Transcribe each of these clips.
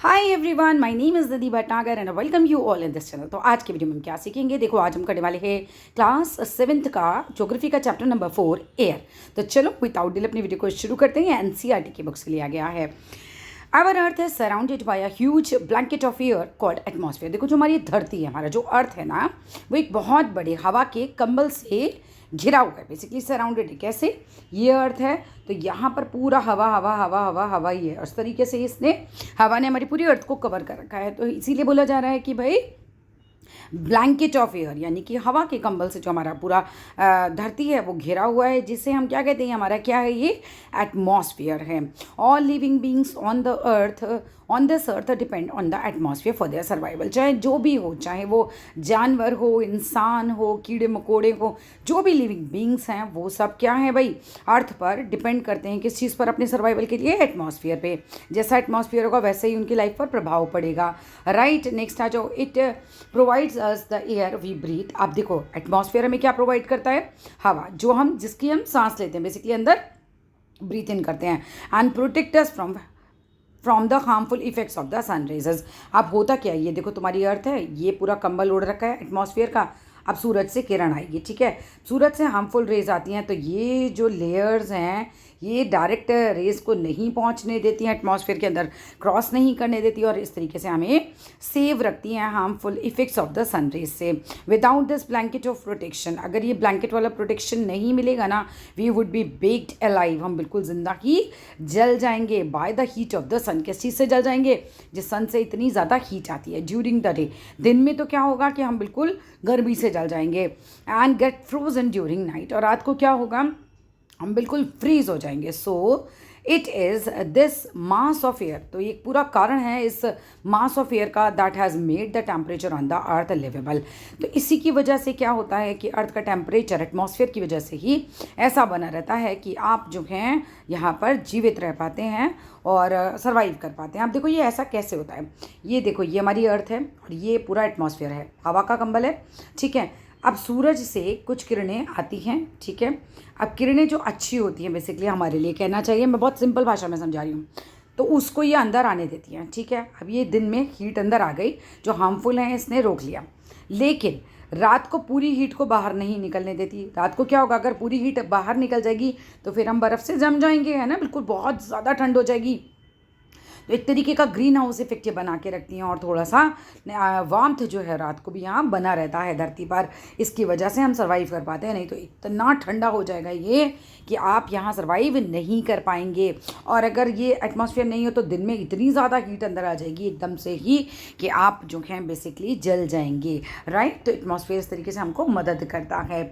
Hi everyone, my name is Didi Bhatnagar and welcome you all in this channel. तो आज के video में हम क्या सीखेंगे, देखो आज हम करने वाले हैं क्लास 7th का ज्योग्राफी का चैप्टर नंबर 4 एयर। तो चलो विदाउट डिले अपनी वीडियो को शुरू करते हैं। एनसीईआरटी की बुक से लिया गया है। Our earth is surrounded by a huge blanket of air called atmosphere. देखो जो हमारी धरती है, हमारा जो अर्थ है ना, वो एक बहुत बड़े हवा के कंबल से घिरा हुआ है, बेसिकली सराउंडेड है। कैसे? ये अर्थ है तो यहाँ पर पूरा हवा हवा हवा हवा हवा ही है। उस तरीके से इसने हवा ने हमारी पूरी अर्थ को कवर कर रखा है। तो इसीलिए बोला जा रहा है कि भाई ब्लैंकेट ऑफ एयर, यानी कि हवा के कंबल से जो हमारा पूरा धरती है वो घिरा हुआ है, जिसे हम क्या कहते हैं, हमारा क्या है, ये एटमॉस्फेयर है। All living beings on this earth depend on the atmosphere for their survival. चाहे जो भी हो, चाहे वो जानवर हो, इंसान हो, कीड़े मकोड़े हो, जो भी लिविंग बींग्स हैं वो सब क्या है भाई, अर्थ पर डिपेंड करते हैं। किस चीज़ पर? अपने सर्वाइवल के लिए एटमॉस्फेयर पे। जैसा एटमॉस्फेयर होगा वैसे ही उनकी लाइफ पर प्रभाव पड़ेगा। राइट, नेक्स्ट आ जाओ। It provides us the air we breathe. आप देखो एटमॉस्फेयर हमें क्या प्रोवाइड करता है? हवा, जो हम जिसकी हम सांस लेते हैं, बेसिकली अंदर ब्रीथ इन करते हैं। And protect us from the harmful effects of the sun rays. अब होता क्या है, ये देखो तुम्हारी अर्थ है, ये पूरा कंबल ओढ़ रखा है एटमॉस्फेयर का। अब सूरज से किरण आएगी, ठीक है, सूरज से हार्मफुल रेज आती हैं, तो ये जो लेयर्स हैं ये डायरेक्ट रेज को नहीं पहुंचने देती हैं, एटमॉस्फेयर के अंदर क्रॉस नहीं करने देती, और इस तरीके से हमें सेव रखती हैं harmful effects of the sun rays से। Without this blanket of protection, अगर ये ब्लैंकेट वाला प्रोटेक्शन नहीं मिलेगा ना, we would be baked alive, हम बिल्कुल जिंदा ही जल जाएंगे। By the heat of the sun, किस चीज़ से जल जाएंगे? जिस सन से इतनी ज़्यादा हीट आती है ड्यूरिंग द डे। दिन में तो क्या होगा कि हम बिल्कुल गर्मी से जल जाएंगे। And get frozen during night, और रात को क्या होगा, हम बिल्कुल फ्रीज हो जाएंगे। So it is this mass of air, तो ये पूरा कारण है इस मास ऑफ एयर का, that has made the temperature on the earth liveable. तो इसी की वजह से क्या होता है कि अर्थ का टेम्परेचर एटमॉस्फेयर की वजह से ही ऐसा बना रहता है कि आप जो हैं यहाँ पर जीवित रह पाते हैं और सर्वाइव कर पाते हैं। आप देखो ये ऐसा कैसे होता है, ये देखो ये हमारी अर्थ है और ये पूरा एटमॉस्फेयर है, हवा का कंबल है, ठीक है। अब सूरज से कुछ किरणें आती हैं, ठीक है। अब किरणें जो अच्छी होती हैं, बेसिकली हमारे लिए कहना चाहिए, मैं बहुत सिंपल भाषा में समझा रही हूँ, तो उसको ये अंदर आने देती हैं, ठीक है। अब ये दिन में हीट अंदर आ गई, जो हार्मफुल है इसने रोक लिया, लेकिन रात को पूरी हीट को बाहर नहीं निकलने देती। रात को क्या होगा, अगर पूरी हीट बाहर निकल जाएगी तो फिर हम बर्फ़ से जम जाएंगे, है ना, बिल्कुल बहुत ज़्यादा ठंड हो जाएगी। तो एक तरीके का ग्रीन हाउस इफेक्ट ये बना के रखती हैं, और थोड़ा सा वार्मथ जो है रात को भी यहाँ बना रहता है धरती पर। इसकी वजह से हम सर्वाइव कर पाते हैं, नहीं तो इतना ठंडा हो जाएगा ये कि आप यहाँ सर्वाइव नहीं कर पाएंगे। और अगर ये एटमॉस्फेयर नहीं हो तो दिन में इतनी ज़्यादा हीट अंदर आ जाएगी एकदम से ही कि आप जो हैं बेसिकली जल जाएंगे। राइट, तो एटमॉस्फेयर इस तरीके से हमको मदद करता है।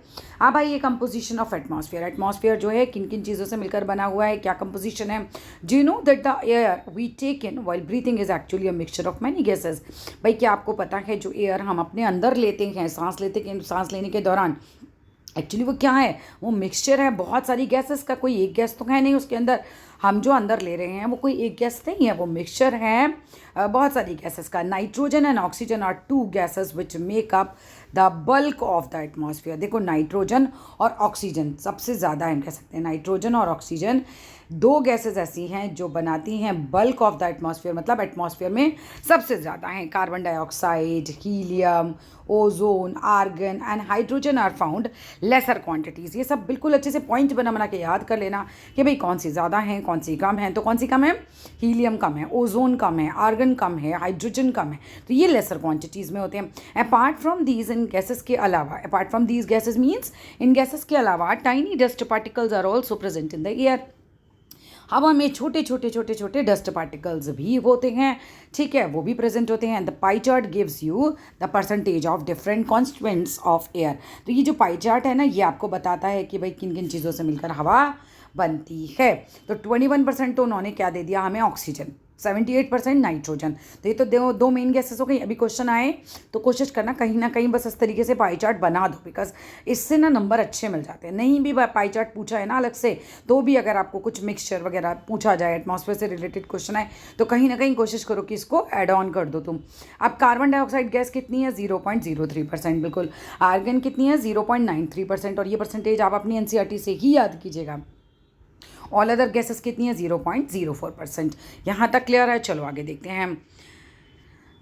अब आइए कंपोजिशन ऑफ एटमॉस्फेयर। एटमॉस्फेयर जो है किन किन चीज़ों से मिलकर बना हुआ है, क्या कंपोजिशन है? Do you know that the air we take in while breathing is actually a mixture of many gases. भाई क्या आपको पता है जो एयर हम अपने अंदर लेते हैं, सांस लेने के दौरान, एक्चुअली वो क्या है, वो मिक्सचर है बहुत सारी गैसेस का। कोई एक गैस तो है नहीं उसके अंदर, हम जो अंदर ले रहे हैं वो कोई एक गैस नहीं है, वो मिक्सचर है बहुत सारी गैसेस का। Nitrogen and oxygen are two gases which make up the bulk of the atmosphere. देखो नाइट्रोजन और ऑक्सीजन सबसे ज़्यादा, हम कह सकते हैं नाइट्रोजन और ऑक्सीजन दो गैसेस ऐसी हैं जो बनाती हैं बल्क ऑफ द एटमॉस्फेयर, मतलब एटमॉस्फेयर में सबसे ज़्यादा हैं। Carbon dioxide, helium, ozone, argon and hydrogen are found lesser quantities. ये सब बिल्कुल अच्छे से पॉइंट बना बना के याद कर लेना कि भाई कौन सी ज़्यादा हैं कौन सी कम है। तो कौन सी कम है? हीलियम कम है, ओजोन कम है, आर्गन कम है, हाइड्रोजन कम है। तो ये लेसर क्वांटिटीज़ में होते हैं। अपार्ट फ्रॉम दीज, इन गैसेस के अलावा, apart from these gases means इन गैसेस के अलावा tiny dust particles are also present in the air. हवा में छोटे छोटे छोटे छोटे डस्ट पार्टिकल्स भी होते हैं, ठीक है, वो भी प्रेजेंट होते हैं। The pie chart gives you the percentage of different constituents of air. तो ये जो पाई चार्ट है ना, ये आपको बताता है कि भाई किन किन चीज़ों से मिलकर हवा बनती है। तो 21% तो उन्होंने क्या दे दिया हमें, ऑक्सीजन, 78% नाइट्रोजन। तो ये तो दो मेन गैसेस हो गई। अभी क्वेश्चन आए तो कोशिश करना कहीं ना कहीं बस इस तरीके से पाई चार्ट बना दो, बिकॉज इससे ना नंबर अच्छे मिल जाते हैं। नहीं भी पाई चार्ट पूछा है ना अलग से, तो भी अगर आपको कुछ मिक्सचर वगैरह पूछा जाए, एटमॉस्फेयर से रिलेटेड क्वेश्चन आए, तो कहीं ना कहीं कोशिश करो कि इसको ऐड ऑन कर दो तुम। अब कार्बन डाइऑक्साइड गैस कितनी है? 0.03%, बिल्कुल। आर्गन कितनी है? 0.93%, और ये परसेंटेज आप अपनी एनसीईआरटी से ही याद कीजिएगा। ऑल अदर गैसेस कितनी है 0.04%। यहाँ तक क्लियर है। चलो आगे देखते हैं।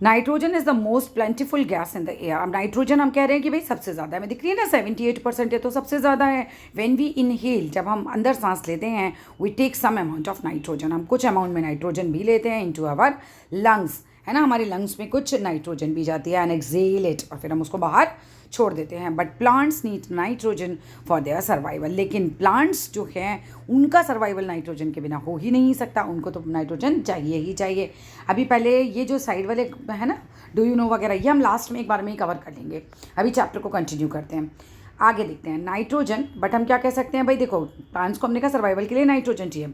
Nitrogen is the most प्लेंटिफुल gas in the air. अब नाइट्रोजन हम कह रहे हैं कि भाई सबसे ज़्यादा हमें दिख रही है ना 78% है, तो सबसे ज़्यादा है। व्हेन वी इनहेल, जब हम अंदर सांस लेते हैं, we take some amount of nitrogen, हम कुछ अमाउंट में नाइट्रोजन भी लेते हैं इनटू आवर लंग्स, है ना, हमारे लंग्स में कुछ नाइट्रोजन भी जाती है, एंड एक्सेल इट, और फिर हम उसको बाहर छोड़ देते हैं। But plants need nitrogen for their survival. लेकिन प्लांट्स जो हैं उनका सर्वाइवल नाइट्रोजन के बिना हो ही नहीं सकता, उनको तो नाइट्रोजन चाहिए ही चाहिए। अभी पहले ये जो साइड वाले है ना, डू यू नो वगैरह, ये हम लास्ट में एक बार में ही कवर कर लेंगे। अभी चैप्टर को कंटिन्यू करते हैं, आगे देखते हैं। नाइट्रोजन, बट हम क्या कह सकते हैं भाई, देखो प्लांट्स को हमने कहा सर्वाइवल के लिए नाइट्रोजन चाहिए,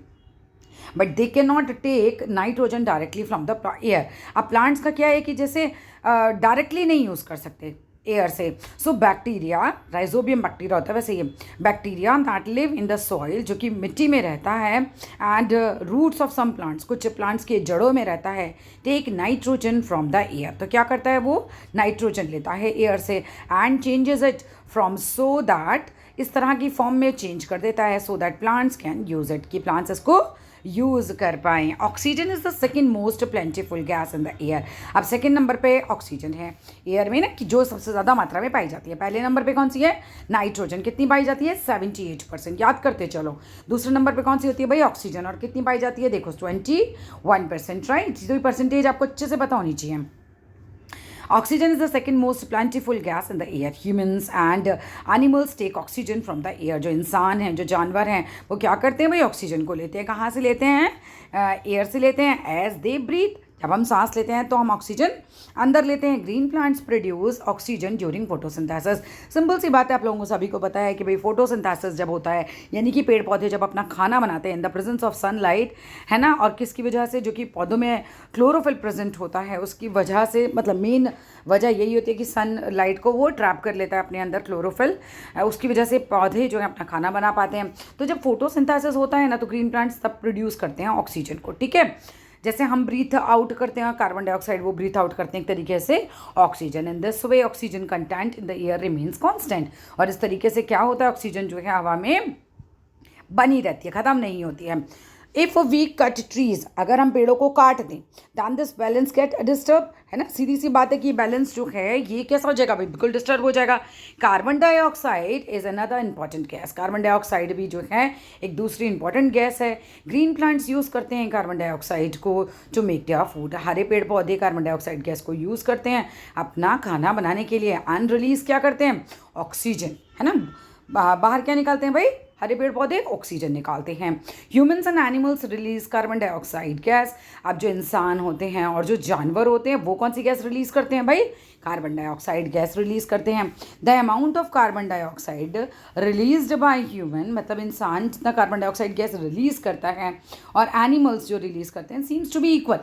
but they can not take nitrogen directly from the air. अब प्लांट्स का क्या है कि जैसे डायरेक्टली नहीं यूज़ कर सकते एयर से। सो बैक्टीरिया, राइजोबियम बैक्टीरिया होता है वैसे ये bacteria that live in the soil, जो कि मिट्टी में रहता है, and roots of some plants, कुछ प्लांट्स के जड़ों में रहता है, take nitrogen from the air. तो क्या करता है वो, नाइट्रोजन लेता है एयर से and changes it from, so that, इस तरह की फॉर्म में चेंज कर देता है, so that plants can use it, कि प्लांट्स इसको यूज़ कर पाएँ। Oxygen is the second most प्लेंटिफुल gas in the air. अब सेकेंड नंबर पे ऑक्सीजन है एयर में ना, कि जो सबसे ज़्यादा मात्रा में पाई जाती है। पहले नंबर पे कौन सी है, नाइट्रोजन, कितनी पाई जाती है 78%, याद करते चलो। दूसरे नंबर पे कौन सी होती है भाई, ऑक्सीजन, और कितनी पाई जाती है, देखो 21%, राइट। तो ये परसेंटेज आपको अच्छे से पता होनी चाहिए। Oxygen is the second most plentiful gas in the air. Humans and animals take oxygen from the air. जो इंसान हैं, जो जानवर हैं, वो क्या करते हैं भाई, ऑक्सीजन को लेते हैं। कहाँ से लेते हैं, एयर से लेते हैं। एज दे ब्रीथ, जब हम सांस लेते हैं तो हम ऑक्सीजन अंदर लेते हैं। Green plants produce oxygen during photosynthesis. Simple सी बात है, आप लोगों को सभी को पता है कि भाई फोटोसिंथेसिस जब होता है, यानी कि पेड़ पौधे जब अपना खाना बनाते हैं in the presence of sunlight, है ना, और किसकी वजह से, जो कि पौधों में क्लोरोफिल प्रेजेंट होता है, उसकी वजह से, मतलब मेन वजह यही होती है कि सनलाइट को वो ट्रैप कर लेता है अपने अंदर क्लोरोफिल, उसकी वजह से पौधे जो है अपना खाना बना पाते हैं। तो जब फोटोसिंथेसिस होता है ना, तो ग्रीन प्लांट्स तब प्रोड्यूस करते हैं ऑक्सीजन को, ठीक है। जैसे हम ब्रीथ आउट करते हैं कार्बन डाइऑक्साइड, वो ब्रीथ आउट करते हैं एक तरीके से oxygen. In this way oxygen content in the air remains constant. और इस तरीके से क्या होता है, ऑक्सीजन जो है हवा में बनी रहती है, ख़त्म नहीं होती है। इफ़ वी कट ट्रीज, अगर हम पेड़ों को काट दें, then this balance get disturb, है ना, सीधी सी बात है कि बैलेंस जो है ये कैसा हो जाएगा भाई, बिल्कुल डिस्टर्ब हो जाएगा। Carbon dioxide is another important gas. Carbon dioxide भी जो है एक दूसरी इंपॉर्टेंट गैस है। ग्रीन प्लांट्स यूज़ करते हैं कार्बन डाइऑक्साइड को टू मेक देयर फूड। हरे पेड़ पौधे कार्बन डाइऑक्साइड गैस को यूज़ करते हैं अपना खाना बनाने के लिए। एंड रिलीज क्या करते हैं, ऑक्सीजन, है ना, बाहर क्या निकालते हैं भाई, हरे पेड़ पौधे ऑक्सीजन निकालते हैं। Humans and animals release carbon dioxide gas. अब जो इंसान होते हैं और जो जानवर होते हैं वो कौन सी गैस रिलीज करते हैं भाई, कार्बन डाइऑक्साइड गैस रिलीज करते हैं। The amount of carbon dioxide released by human, मतलब इंसान जितना कार्बन डाइऑक्साइड गैस रिलीज करता है और एनिमल्स जो रिलीज करते हैं, seems to be equal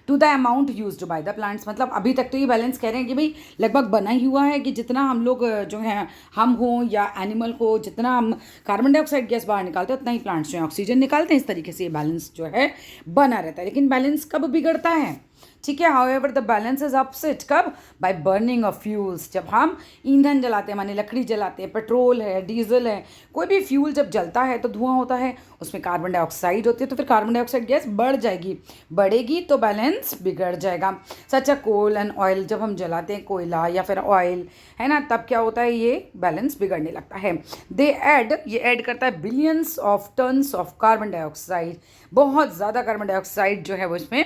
to the amount used by the plants. मतलब अभी तक तो ये बैलेंस कह रहे हैं कि भाई लगभग बना ही हुआ है कि जितना हम लोग जो हैं, हम हों या एनिमल हो, जितना हम कार्बन डाइऑक्साइड गैस बाहर निकालते हैं उतना ही प्लांट्स जो है ऑक्सीजन निकालते हैं। इस तरीके से ये बैलेंस जो है बना रहता है। लेकिन बैलेंस कब बिगड़ता है, ठीक है, however the balance is upset, कब, बाय बर्निंग ऑफ फ्यूल्स। जब हम ईंधन जलाते हैं, माने लकड़ी जलाते हैं, पेट्रोल है, डीजल है, कोई भी फ्यूल जब जलता है तो धुआं होता है, उसमें कार्बन डाइऑक्साइड होती है, तो फिर कार्बन डाइऑक्साइड गैस बढ़ जाएगी, बढ़ेगी तो बैलेंस बिगड़ जाएगा। सच अ कोल एंड ऑयल, जब हम जलाते हैं कोयला या फिर ऑयल, है ना, तब क्या होता है, ये बैलेंस बिगड़ने लगता है। ये ऐड करता है billions of tons of carbon dioxide. बहुत ज़्यादा कार्बन डाइऑक्साइड जो है वो इसमें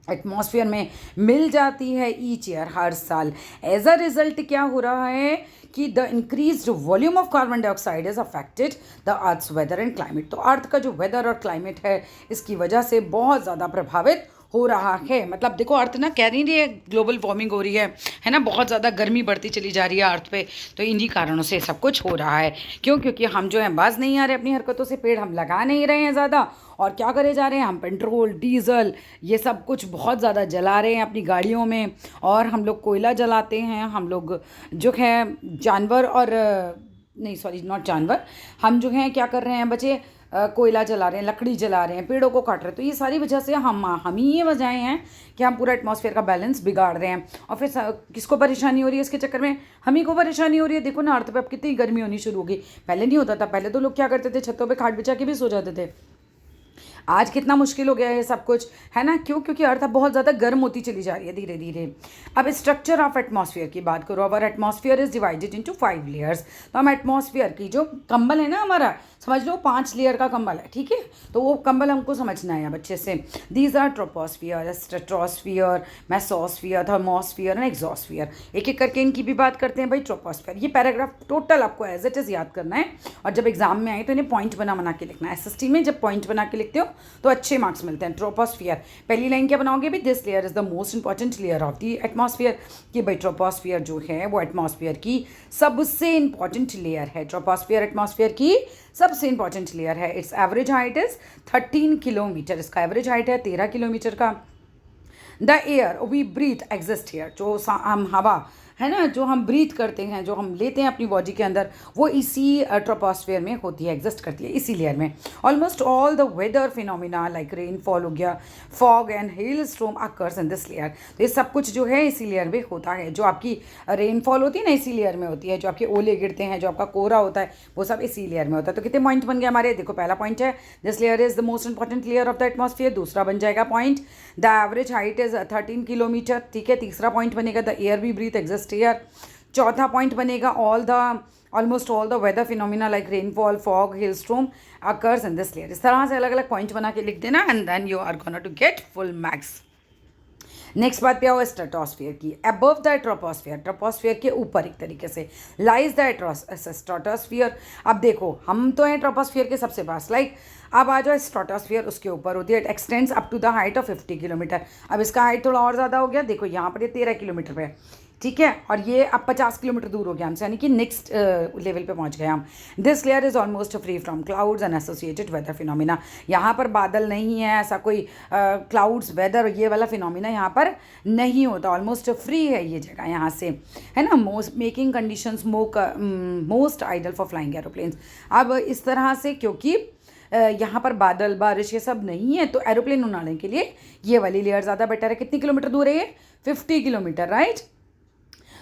एटमॉस्फेयर में मिल जाती है ईच ईयर, हर साल। एज अ रिजल्ट क्या हो रहा है कि the increased volume of carbon dioxide is affected the earth's weather and climate. तो अर्थ का जो वेदर और क्लाइमेट है इसकी वजह से बहुत ज़्यादा प्रभावित हो रहा है। मतलब देखो, अर्थ ना कह नहीं रही है ग्लोबल वार्मिंग हो रही है ना, बहुत ज़्यादा गर्मी बढ़ती चली जा रही है अर्थ पे, तो इन्हीं कारणों से सब कुछ हो रहा है। क्यों, क्योंकि हम जो है बाज नहीं आ रहे अपनी हरकतों से, पेड़ हम लगा नहीं रहे हैं ज़्यादा, और क्या करे जा रहे हैं हम, पेट्रोल डीजल ये सब कुछ बहुत ज़्यादा जला रहे हैं अपनी गाड़ियों में, और हम लोग कोयला जलाते हैं, हम लोग जो है जानवर और नहीं सॉरी नॉट जानवर, हम जो हैं क्या कर रहे हैं बच्चे, कोयला जला रहे हैं, लकड़ी जला रहे हैं, पेड़ों को काट रहे हैं, तो ये सारी वजह से हम ही ये वजहें हैं कि हम पूरा एटमॉस्फेयर का बैलेंस बिगाड़ रहे हैं। और फिर किसको परेशानी हो रही है इसके चक्कर में? हम ही को परेशानी हो रही है। देखो ना, अर्थ पे अब कितनी गर्मी होनी शुरू होगी। पहले नहीं होता था, पहले तो लोग क्या करते थे, छतों पे खाट बिछा के भी सो जाते थे। आज कितना मुश्किल हो गया है सब कुछ, है ना? क्यों? क्योंकि अर्थ अब बहुत ज़्यादा गर्म होती चली जा रही है धीरे धीरे। अब स्ट्रक्चर ऑफ एटमॉस्फेयर की बात करो, our atmosphere is divided into 5 layers. तो हम एटमॉस्फेयर की जो कंबल है ना हमारा, समझ लो 5 लेयर का कंबल है, ठीक है? तो वो कंबल हमको समझना है अब अच्छे से। These are troposphere, stratosphere, mesosphere, thermosphere and exosphere. एक एक करके इनकी भी बात करते हैं भाई। ट्रोपोस्फियर, ये पैराग्राफ टोटल आपको एज इट इज़ याद करना है, और जब एग्जाम में आए तो इन्हें पॉइंट बना के लिखना है। एसएसटी में जब पॉइंट बना के लिखते हो तो अच्छे मार्क्स मिलते हैं। ट्रोपोस्फियर, पहली लाइन क्या बनाओगे भी? This layer is the most important layer of the atmosphere. कि भाई ट्रोपोस्फियर जो है वो एटमॉस्फेयर की सबसे इंपॉर्टेंट लेयर है। ट्रोपोस्फियर एटमॉस्फेयर की सबसे इंपॉर्टेंट लेयर है। Its average height is 13 kilometre. इसका एवरेज हाइट है 13 किलोमीटर का। The air we breathe exist here, जो हम हवा है ना, जो हम ब्रीथ करते हैं, जो हम लेते हैं अपनी बॉडी के अंदर, वो इसी ट्रोपोस्फेयर में होती है, एग्जिस्ट करती है इसी लेयर में। Almost all the weather phenomena like rainfall हो गया, fog and hail storm occurs in this layer. तो ये सब कुछ जो है इसी लेयर में होता है। जो आपकी रेनफॉल होती है ना, इसी लेयर में होती है। जो आपके ओले गिरते हैं, जो आपका कोहरा होता है, वो सब इसी लेयर में होता है। तो कितने पॉइंट बन गए हमारे? देखो, पहला पॉइंट है this layer is the most important layer of the atmosphere. दूसरा बन जाएगा point the average height is 13 kilometre, ठीक है? तीसरा पॉइंट बनेगा the air we breathe exist here. चौथा पॉइंट बनेगा almost all the weather phenomena like rainfall, fog, hailstorm occurs in this layer. इस तरह से अलग अलग पॉइंट बना के लिख देना and then you are gonna to get full marks. Next बात पे आओ स्ट्रेटोस्फियर की। अबव द ट्रोपोस्फियर, ट्रोपोस्फियर के ऊपर एक तरीके से लाइज द स्ट्रेटोस्फियर। अब देखो, हम तो हैं ट्रोपोस्फियर के सबसे पास, लाइक अब आ जाओ स्ट्रेटोस्फियर उसके ऊपर होती है। It extends up to the height of 50 kilometre. अब इसका हाइट थोड़ा और ज़्यादा हो गया। देखो यहाँ पर ये 13 किलोमीटर पे, ठीक है? और ये अब 50 किलोमीटर दूर हो गया हमसे, यानी कि नेक्स्ट लेवल पे पहुंच गए हम। This layer is almost free from clouds and associated weather phenomena. यहाँ पर बादल नहीं है, ऐसा कोई क्लाउड्स, वेदर, ये वाला फिनोमिना यहाँ पर नहीं होता। ऑलमोस्ट फ्री है ये जगह यहाँ से, है ना? Making conditions most ideal for flying aeroplanes. अब इस तरह से, क्योंकि यहाँ पर बादल, बारिश ये सब नहीं है, तो एरोप्लेन उड़ाने के लिए ये वाली लेयर ज़्यादा बेटर है। कितनी किलोमीटर दूर है ये? 50 किलोमीटर, राइट?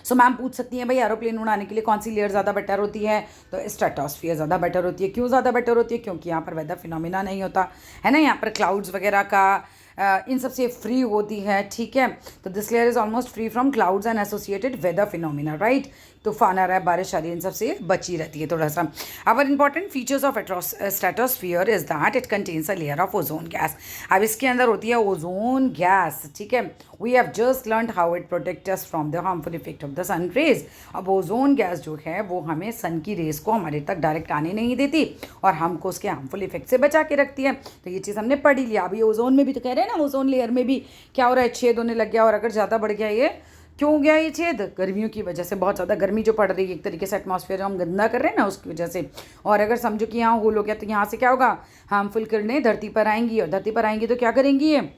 सो मैम पूछ सकती हैं भाई एरोप्लेन उड़ाने के लिए कौन सी लेयर ज़्यादा बेटर होती है? तो स्ट्रेटोस्फियर ज़्यादा बेटर होती है। क्यों ज़्यादा बेटर होती है? क्योंकि यहाँ पर वेदर फिनोमिना नहीं होता है ना, यहाँ पर क्लाउड्स वगैरह का इन सब से फ्री होती है, ठीक है? तो this layer is almost free from clouds and associated weather phenomena, right? तूफान आ रहा है, बारिश आ रही है, इन सब से बची रहती है थोड़ा सा। Our important features of stratosphere is that it contains a layer of ozone gas. अब इसके अंदर होती है ओजोन गैस, ठीक है? We have just learn how it protect us from the harmful effect of the sun rays. अब ozone gas जो है वो हमें सन की रेज को हमारे तक डायरेक्ट आने नहीं देती और हमको उसके हार्मफुल इफेक्ट से बचा के रखती है। तो ये चीज़ हमने पढ़ी लिया। अभी ओजोन में भी तो कह रहे हैं ना, ओजोन लेयर में भी क्या हो रहा है? छेद होने लग गया। और अगर ज़्यादा बढ़ गया ये, क्यों हो गया ये छेद? गर्मियों की वजह से। बहुत ज़्यादा गर्मी जो पड़ रही है, एक तरीके से एटमॉस्फेयर जो हम गंदा कर रहे हैं ना, उसकी वजह से। और अगर समझो कि यहाँ होल हो गया, तो यहाँ से क्या होगा? हार्मफुल किरणें धरती पर आएंगी, और धरती पर आएंगी तो क्या करेंगी? ये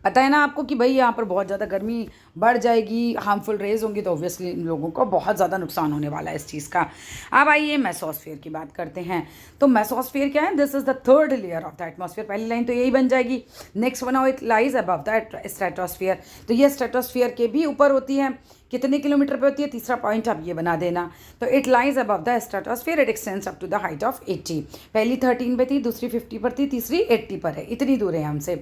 पता है ना आपको कि भाई यहाँ पर बहुत ज़्यादा गर्मी बढ़ जाएगी, हार्मफुल रेज होंगी, तो ऑब्वियसली इन लोगों को बहुत ज़्यादा नुकसान होने वाला है इस चीज़ का। अब आइए मेसोस्फीयर की बात करते हैं। तो मेसोस्फीयर क्या है? This is the third layer of the atmosphere. पहली लाइन तो यही बन जाएगी। नेक्स्ट बनाओ, it lies above the stratosphere. तो ये स्ट्रेटोस्फीयर के भी ऊपर होती है। कितने किलोमीटर पे होती है? तीसरा पॉइंट आप ये बना देना। तो it lies above the stratosphere, it extends up to the height of 80। पहली 13 पे थी, दूसरी 50 पर थी, तीसरी 80 पर है। इतनी दूर है हमसे।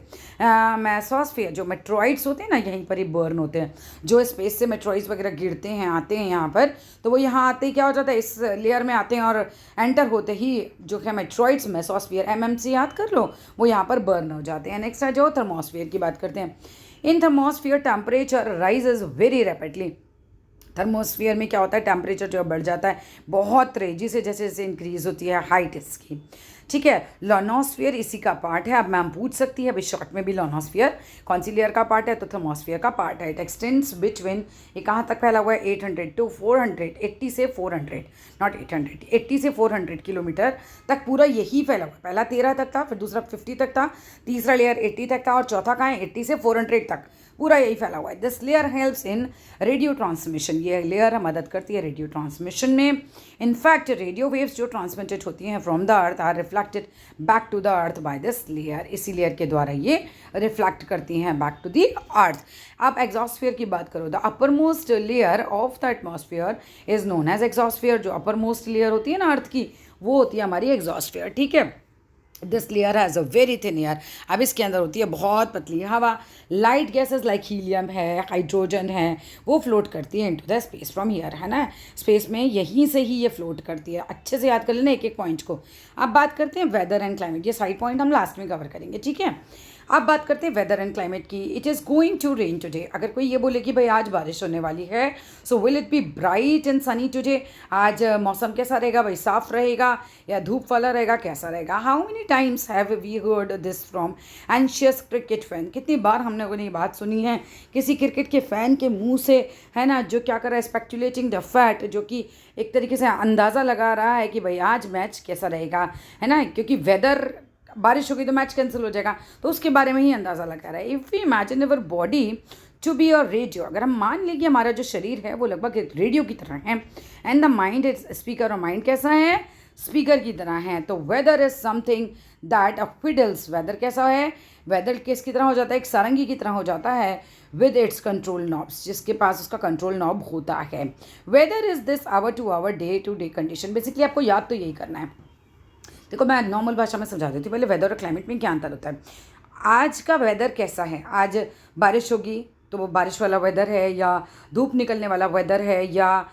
मेसोस्फीयर जो मेट्रॉइड्स होते हैं ना, यहीं पर ही बर्न होते हैं। जो स्पेस से मेट्रॉइड्स वगैरह गिरते हैं, आते हैं यहाँ पर, तो वो यहाँ आते ही क्या हो जाता है? इस लेयर में आते हैं और एंटर होते ही जो है मेट्रॉइड्स, मेसोस्फीयर, MMC याद कर लो, वो यहाँ पर बर्न हो जाते हैं। नेक्स्ट है जो थर्मोस्फीयर की बात करते हैं। In thermosphere temperature rises very rapidly. Thermosphere में क्या होता है? टेम्परेचर जो बढ़ जाता है बहुत तेजी से, जैसे जैसे इंक्रीज होती है हाइट इसकी, ठीक है? लोनोस्फीयर इसी का पार्ट है। अब मैम पूछ सकती है अभी शॉर्ट में भी, लोनोस्फीयर कौन सी लेयर का पार्ट है? तो थर्मोस्फीयर का पार्ट है। इट एक्सटेंड्स बिटवीन, ये कहाँ तक फैला हुआ है? 800 to 400, 80 से 400, नॉट 800, 80 से 400 किलोमीटर तक पूरा यही फैला हुआ है। पहला 13 तक था, फिर दूसरा 50 तक था, तीसरा लेयर 80 तक था, और चौथा कहाँ है? 80 से 400 तक पूरा यही फैला हुआ है। This layer helps in radio transmission. ये लेयर मदद करती है रेडियो ट्रांसमिशन में। इनफैक्ट रेडियो वेव्स जो ट्रांसमिटेड होती हैं from the earth are reflected back to the earth by this layer, इसी लेयर के द्वारा ये रिफ्लेक्ट करती हैं बैक टू द अर्थ। अब एग्जॉस्फेयर की बात करो, the uppermost layer of the atmosphere is known as exosphere. जो अपर मोस्ट लेयर होती है ना अर्थ की, वो होती है हमारी एग्जॉस्फेयर, ठीक है। This layer has a very thin air. अब इसके अंदर होती है बहुत पतली हवा। लाइट गैसेस लाइक हीलियम है, हाइड्रोजन है, वो फ्लोट करती है into the space from here, है ना। स्पेस में यहीं से ही ये फ्लोट करती है। अच्छे से याद कर लेना एक एक पॉइंट को। अब बात करते हैं वेदर एंड क्लाइमेट। ये साइड पॉइंट हम लास्ट में कवर करेंगे, ठीक है। अब बात करते हैं वेदर एंड क्लाइमेट की। It is going to rain today. अगर कोई ये बोले कि भाई आज बारिश होने वाली है, so will it be bright and Sunny today. आज मौसम कैसा रहेगा भाई, साफ रहेगा या धूप वाला रहेगा, कैसा रहेगा। How many times have we heard this from anxious cricket fan. कितनी बार हमने ये बात सुनी है किसी क्रिकेट के फ़ैन के मुंह से, है ना, जो क्या कर रहा है, स्पेक्यूलेटिंग द फैक्ट, जो कि एक तरीके से अंदाज़ा लगा रहा है कि भाई आज मैच कैसा रहेगा, है ना। क्योंकि वेदर, बारिश होगी तो मैच कैंसिल हो जाएगा, तो उसके बारे में ही अंदाज़ा लगा रहा है। If we imagine our body to be और रेडियो, अगर हम मान लें कि हमारा जो शरीर है वो लगभग एक रेडियो की तरह है, and the mind is speaker, और माइंड कैसा है, स्पीकर की तरह है, तो weather is something that a fiddles. Weather कैसा है, वेदर किसकी तरह हो जाता है, एक सारंगी की तरह हो जाता है, विद इट्स कंट्रोल नॉब्स, जिसके पास उसका कंट्रोल नॉब होता है। Weather is this hour to hour day to day condition. Basically आपको याद तो यही करना है। देखो मैं नॉर्मल भाषा में समझा देती हूँ। पहले वेदर और क्लाइमेट में क्या अंतर होता है। आज का वेदर कैसा है, आज बारिश होगी तो वो बारिश वाला वेदर है, या धूप निकलने वाला वेदर है, या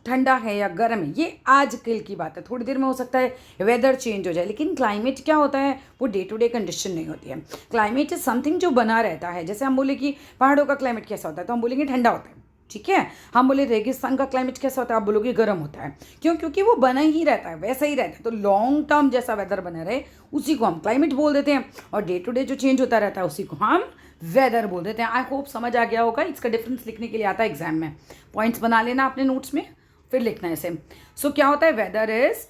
ठंडा है या गर्म है, ये आज कल की बात है। थोड़ी देर में हो सकता है वेदर चेंज हो जाए, लेकिन क्लाइमेट क्या होता है, वो डे टू डे कंडीशन नहीं होती है। क्लाइमेट इज समथिंग जो बना रहता है। जैसे हम बोले कि पहाड़ों का क्लाइमेट कैसा होता है, तो हम बोलेंगे ठंडा होता है, ठीक है। हम बोले रेगिस्तान का क्लाइमेट कैसा होता है, आप बोलोगे गर्म होता है। क्यों? क्योंकि वो बना ही रहता है, वैसा ही रहता है। तो लॉन्ग टर्म जैसा वेदर बना रहे उसी को हम क्लाइमेट बोल देते हैं, और डे टू डे जो चेंज होता रहता है उसी को हम वेदर बोल देते हैं। आई होप समझ आ गया होगा। इसका डिफरेंस लिखने के लिए आता है एग्जाम में, पॉइंट्स बना लेना अपने नोट्स में, फिर लिखना है इसे। सो क्या होता है, weather is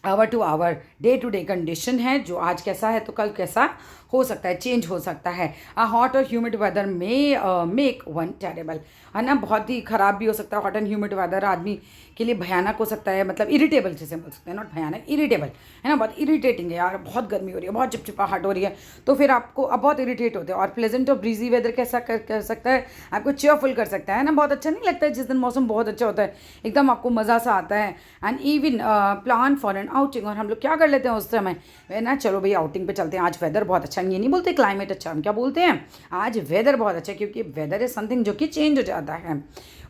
hour to hour, day to day condition है, जो आज कैसा है तो कल कैसा हो सकता है, चेंज हो सकता है। हॉट और ह्यूमिड वेदर में मेक वन टेरेबल, है ना, बहुत ही ख़राब भी हो सकता है। हॉट एंड ह्यूमिड वेदर आदमी के लिए भयानक हो सकता है, मतलब इरिटेबल जैसे बोल सकते हैं, नॉट भयानक, इरिटेबल, है ना। बहुत इरिटेटिंग है यार, बहुत गर्मी हो रही है, बहुत चिपचिपाहट हो रही है, तो फिर आपको अब बहुत इरिटेट होते हैं। और प्लेजेंट और ब्रीजी वेदर कैसा कर सकता है, आपको चेयरफुल कर सकता है ना। बहुत अच्छा नहीं लगता है जिस दिन मौसम बहुत अच्छा होता है, एकदम आपको मज़ा सा आता है। And even plan for an outing, और हम लोग क्या कर लेते हैं उस समय, है ना, चलो भाई आउटिंग पे चलते हैं, आज वेदर बहुत अच्छा। ये नहीं बोलते क्लाइमेट अच्छा, हम क्या बोलते हैं, आज वेदर बहुत अच्छा, क्योंकि वेदर इज समथिंग जो कि चेंज हो जाता है।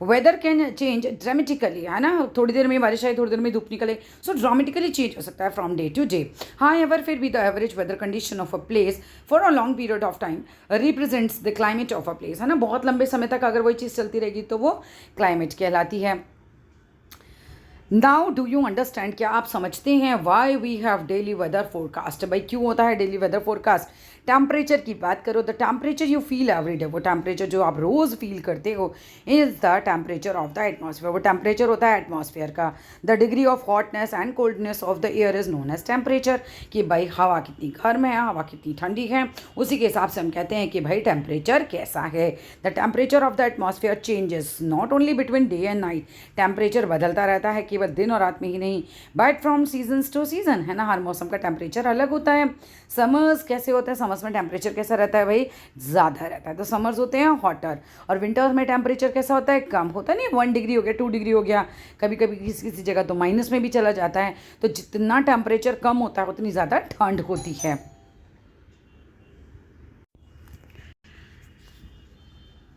वेदर कैन चेंज ड्रामेटिकली, है ना, थोड़ी देर में बारिश आई, थोड़ी देर में धूप निकले, सो ड्रामेटिकली चेंज हो सकता है फ्रॉम डे टू डे। हाँ एवर फिर भी the average weather condition of a place for a long period of time represents the climate of a place, है ना। बहुत लंबे समय तक अगर वही चीज़ चलती रहेगी तो वो क्लाइमेट कहलाती है। नाउ डू यू अंडरस्टैंड, क्या आप समझते हैं why we have daily weather forecast. भाई क्यों होता है डेली वेदर फोरकास्ट। टेम्परेचर की बात करो, the temperature you feel every day, वो टेम्परेचर जो आप रोज़ फील करते हो is the temperature of the atmosphere, वो टेम्परेचर होता है एटमॉस्फेयर का। The degree of hotness and coldness of the air is known as temperature, कि भाई हवा कितनी गर्म है, हवा कितनी ठंडी है, उसी के हिसाब से हम कहते हैं कि भाई टेम्परेचर कैसा है। The temperature of the atmosphere changes not only between day and night, temperature बदलता रहता है केवल दिन और रात में ही नहीं, but from seasons to season, है ना। हर मौसम का टेम्परेचर अलग होता है। समर्स कैसे होते हैं, समर्स में टेम्परेचर कैसा रहता है भाई, ज़्यादा रहता है, तो समर्स होते हैं हॉटर। और विंटर्स में टेम्परेचर कैसा होता है, कम होता है, नहीं 1 डिग्री हो गया, 2 डिग्री हो गया, कभी कभी किसी किसी जगह तो माइनस में भी चला जाता है। तो जितना टेम्परेचर कम होता है उतनी ज़्यादा ठंड होती है।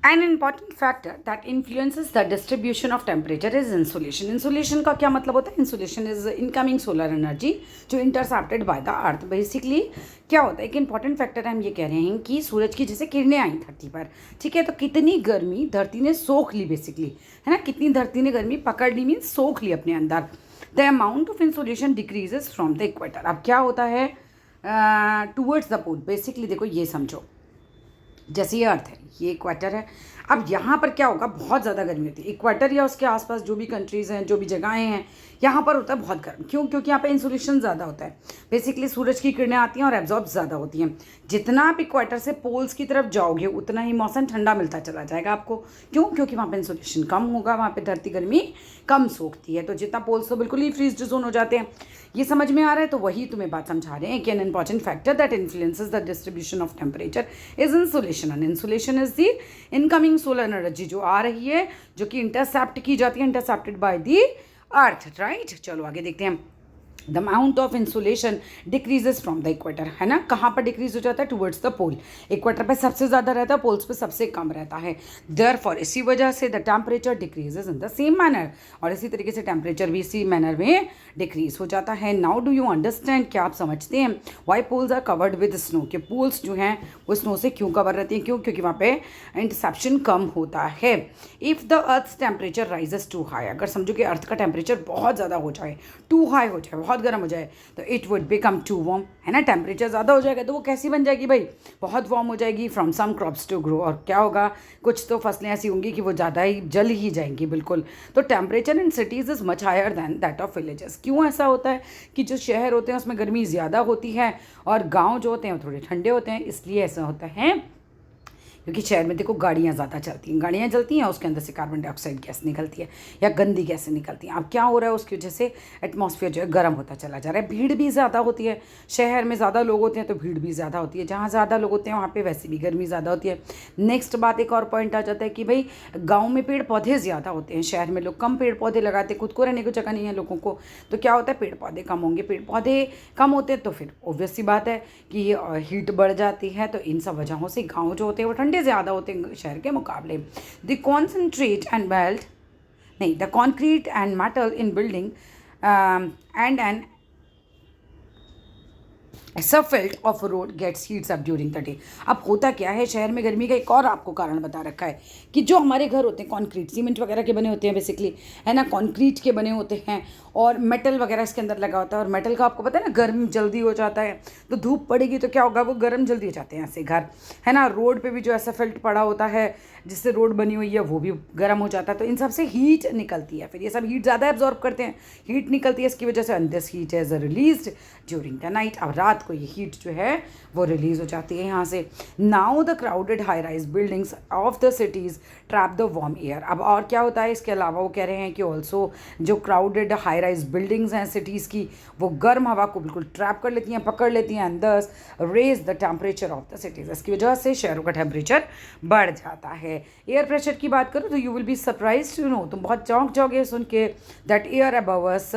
An important factor that influences the distribution of temperature is insolation. Insolation का क्या मतलब होता है, insolation is incoming solar energy जो intercepted by the earth. Basically क्या होता है, एक important factor हम ये कह रहे हैं कि सूरज की जैसे किरणें आई धरती पर, ठीक है, तो कितनी गर्मी धरती ने सोख ली बेसिकली, है ना, कितनी धरती ने गर्मी पकड़ ली, मीन्स सोख ली अपने अंदर। The amount of insolation decreases from the equator. अब क्या होता है टूवर्ड्स द पोल, बेसिकली देखो ये समझो, जैसे ये अर्थ है, ये इक्वेटर है। अब यहाँ पर क्या होगा, बहुत ज़्यादा गर्मी होती है। इक्वेटर या उसके आसपास जो भी कंट्रीज़ हैं, जो भी जगहें हैं, यहाँ पर होता है बहुत गर्म। क्यों? क्योंकि यहाँ पे इंसुलेशन ज़्यादा होता है। बेसिकली सूरज की किरणें आती हैं और एब्जॉर्ब ज़्यादा होती हैं। जितना आप इक्वेटर से पोल्स की तरफ जाओगे उतना ही मौसम ठंडा मिलता चला जाएगा आपको। क्यों? क्योंकि वहाँ पे इंसुलेशन कम होगा, वहाँ पे धरती गर्मी कम सोखती है। तो जितना पोल्स तो बिल्कुल ही फ्रीज जोन हो जाते हैं। ये समझ में आ रहा है? तो वही तुम्हें बात समझा रहे हैं कि an important factor that influences the distribution of temperature is insulation. And insulation is the incoming solar energy जो आ रही है, जो कि इंटरसेप्ट की जाती है, intercepted by the earth, right. चलो आगे देखते हैं। The amount of insulation decreases from the equator, है ना। कहाँ पर डिक्रीज हो जाता है? Towards the pole. इक्वेटर पे सबसे ज़्यादा रहता है, पोल्स पे सबसे कम रहता है। देयरफॉर इसी वजह से the temperature decreases in the same manner, और इसी तरीके से टेम्परेचर भी इसी मैनर में डिक्रीज हो जाता है। नाउ डू यू अंडरस्टैंड, क्या आप समझते हैं why poles are covered with snow, के पोल्स जो हैं वो स्नो से क्यों कवर रहती हैं? क्यों? क्योंकि वहाँ पे इंटरसेप्शन कम होता है। If the earth temperature rises too high, अगर समझो कि अर्थ का टेम्परेचर बहुत ज़्यादा हो जाए, टू हाई हो जाए, बहुत गर्म हो जाए, तो it would become too warm, है ना। टेम्परेचर ज़्यादा हो जाएगा तो वो कैसी बन जाएगी भाई? बहुत वार्म हो जाएगी। From some crops to grow, और क्या होगा, कुछ तो फसलें ऐसी होंगी कि वो ज़्यादा ही जल ही जाएंगी बिल्कुल। तो temperature in cities is much higher than that of villages. क्यों ऐसा होता है कि जो शहर होते हैं उसमें गर्मी ज़्यादा होती है और गाँव जो होते हैं वो थोड़े ठंडे होते हैं, इसलिए ऐसा होता है। क्योंकि शहर में देखो गाड़ियाँ ज़्यादा चलती हैं, गाड़ियाँ चलती हैं, उसके अंदर से कार्बन डाइऑक्साइड गैस निकलती है या गंदी गैसें निकलती हैं। अब क्या हो रहा है, उसकी वजह से एटमॉस्फेयर जो है गर्म होता चला जा रहा है। भीड़ भी ज़्यादा होती है, शहर में ज़्यादा लोग होते हैं तो भीड़ भी ज़्यादा होती है। जहाँ ज़्यादा लोग होते हैं वहाँ पर वैसे भी गर्मी ज़्यादा होती है। नेक्स्ट बात, एक और पॉइंट आ जाता है कि भाई गाँव में पेड़ पौधे ज़्यादा होते हैं, शहर में लोग कम पेड़ पौधे लगाते हैं, खुद को रहने को जगह नहीं है लोगों को। तो क्या होता है, पेड़ पौधे कम होंगे, पेड़ पौधे कम होते हैं तो फिर ऑब्वियस सी बात है कि हीट बढ़ जाती है। तो इन सब वजहों से गाँव जो होते हैं वो ठंडे ज़्यादा होते हैं शहर के मुकाबले। द कॉन्सेंट्रेट एंड मेल्ट नहीं the concrete and metal in building and an asphalt of road gets heats up during the day. अब होता क्या है, शहर में गर्मी का एक और आपको कारण बता रखा है कि जो हमारे घर होते हैं कॉन्क्रीट सीमेंट वगैरह के बने होते हैं बेसिकली, है ना, कॉन्क्रीट के बने होते हैं और मेटल वगैरह इसके अंदर लगा होता है। और मेटल का आपको पता है ना, गर्म जल्दी हो जाता है, तो धूप पड़ेगी तो क्या होगा, वो गर्म जल्दी हो जाते हैं ऐसे घर, है ना। रोड पे भी जो असफल्ट पड़ा होता है जिससे रोड बनी हुई है वो भी गर्म हो जाता है। तो इन सब से हीट निकलती है, फिर ये सब हीट ज़्यादा एब्जॉर्ब करते हैं, हीट निकलती है, इसकी वजह से this heat is released during the night. अब रात को ये हीट जो है वो रिलीज हो जाती है यहाँ से। Now the crowded high rise buildings of the cities trap the warm air. अब और क्या होता है, इसके अलावा वो कह रहे हैं कि ऑल्सो जो क्राउडेड हाई राइज बिल्डिंग्स हैं सिटीज़ की, वो गर्म हवा को बिल्कुल ट्रैप कर लेती हैं, पकड़ लेती हैं, and thus raise the temperature of the cities. इसकी वजह से शहरों का टेम्परेचर बढ़ जाता है। एयर प्रेशर की बात करो तो you will be surprise to know, तुम बहुत चौंक जाओगे सुन के, दैट एयर अबव अस,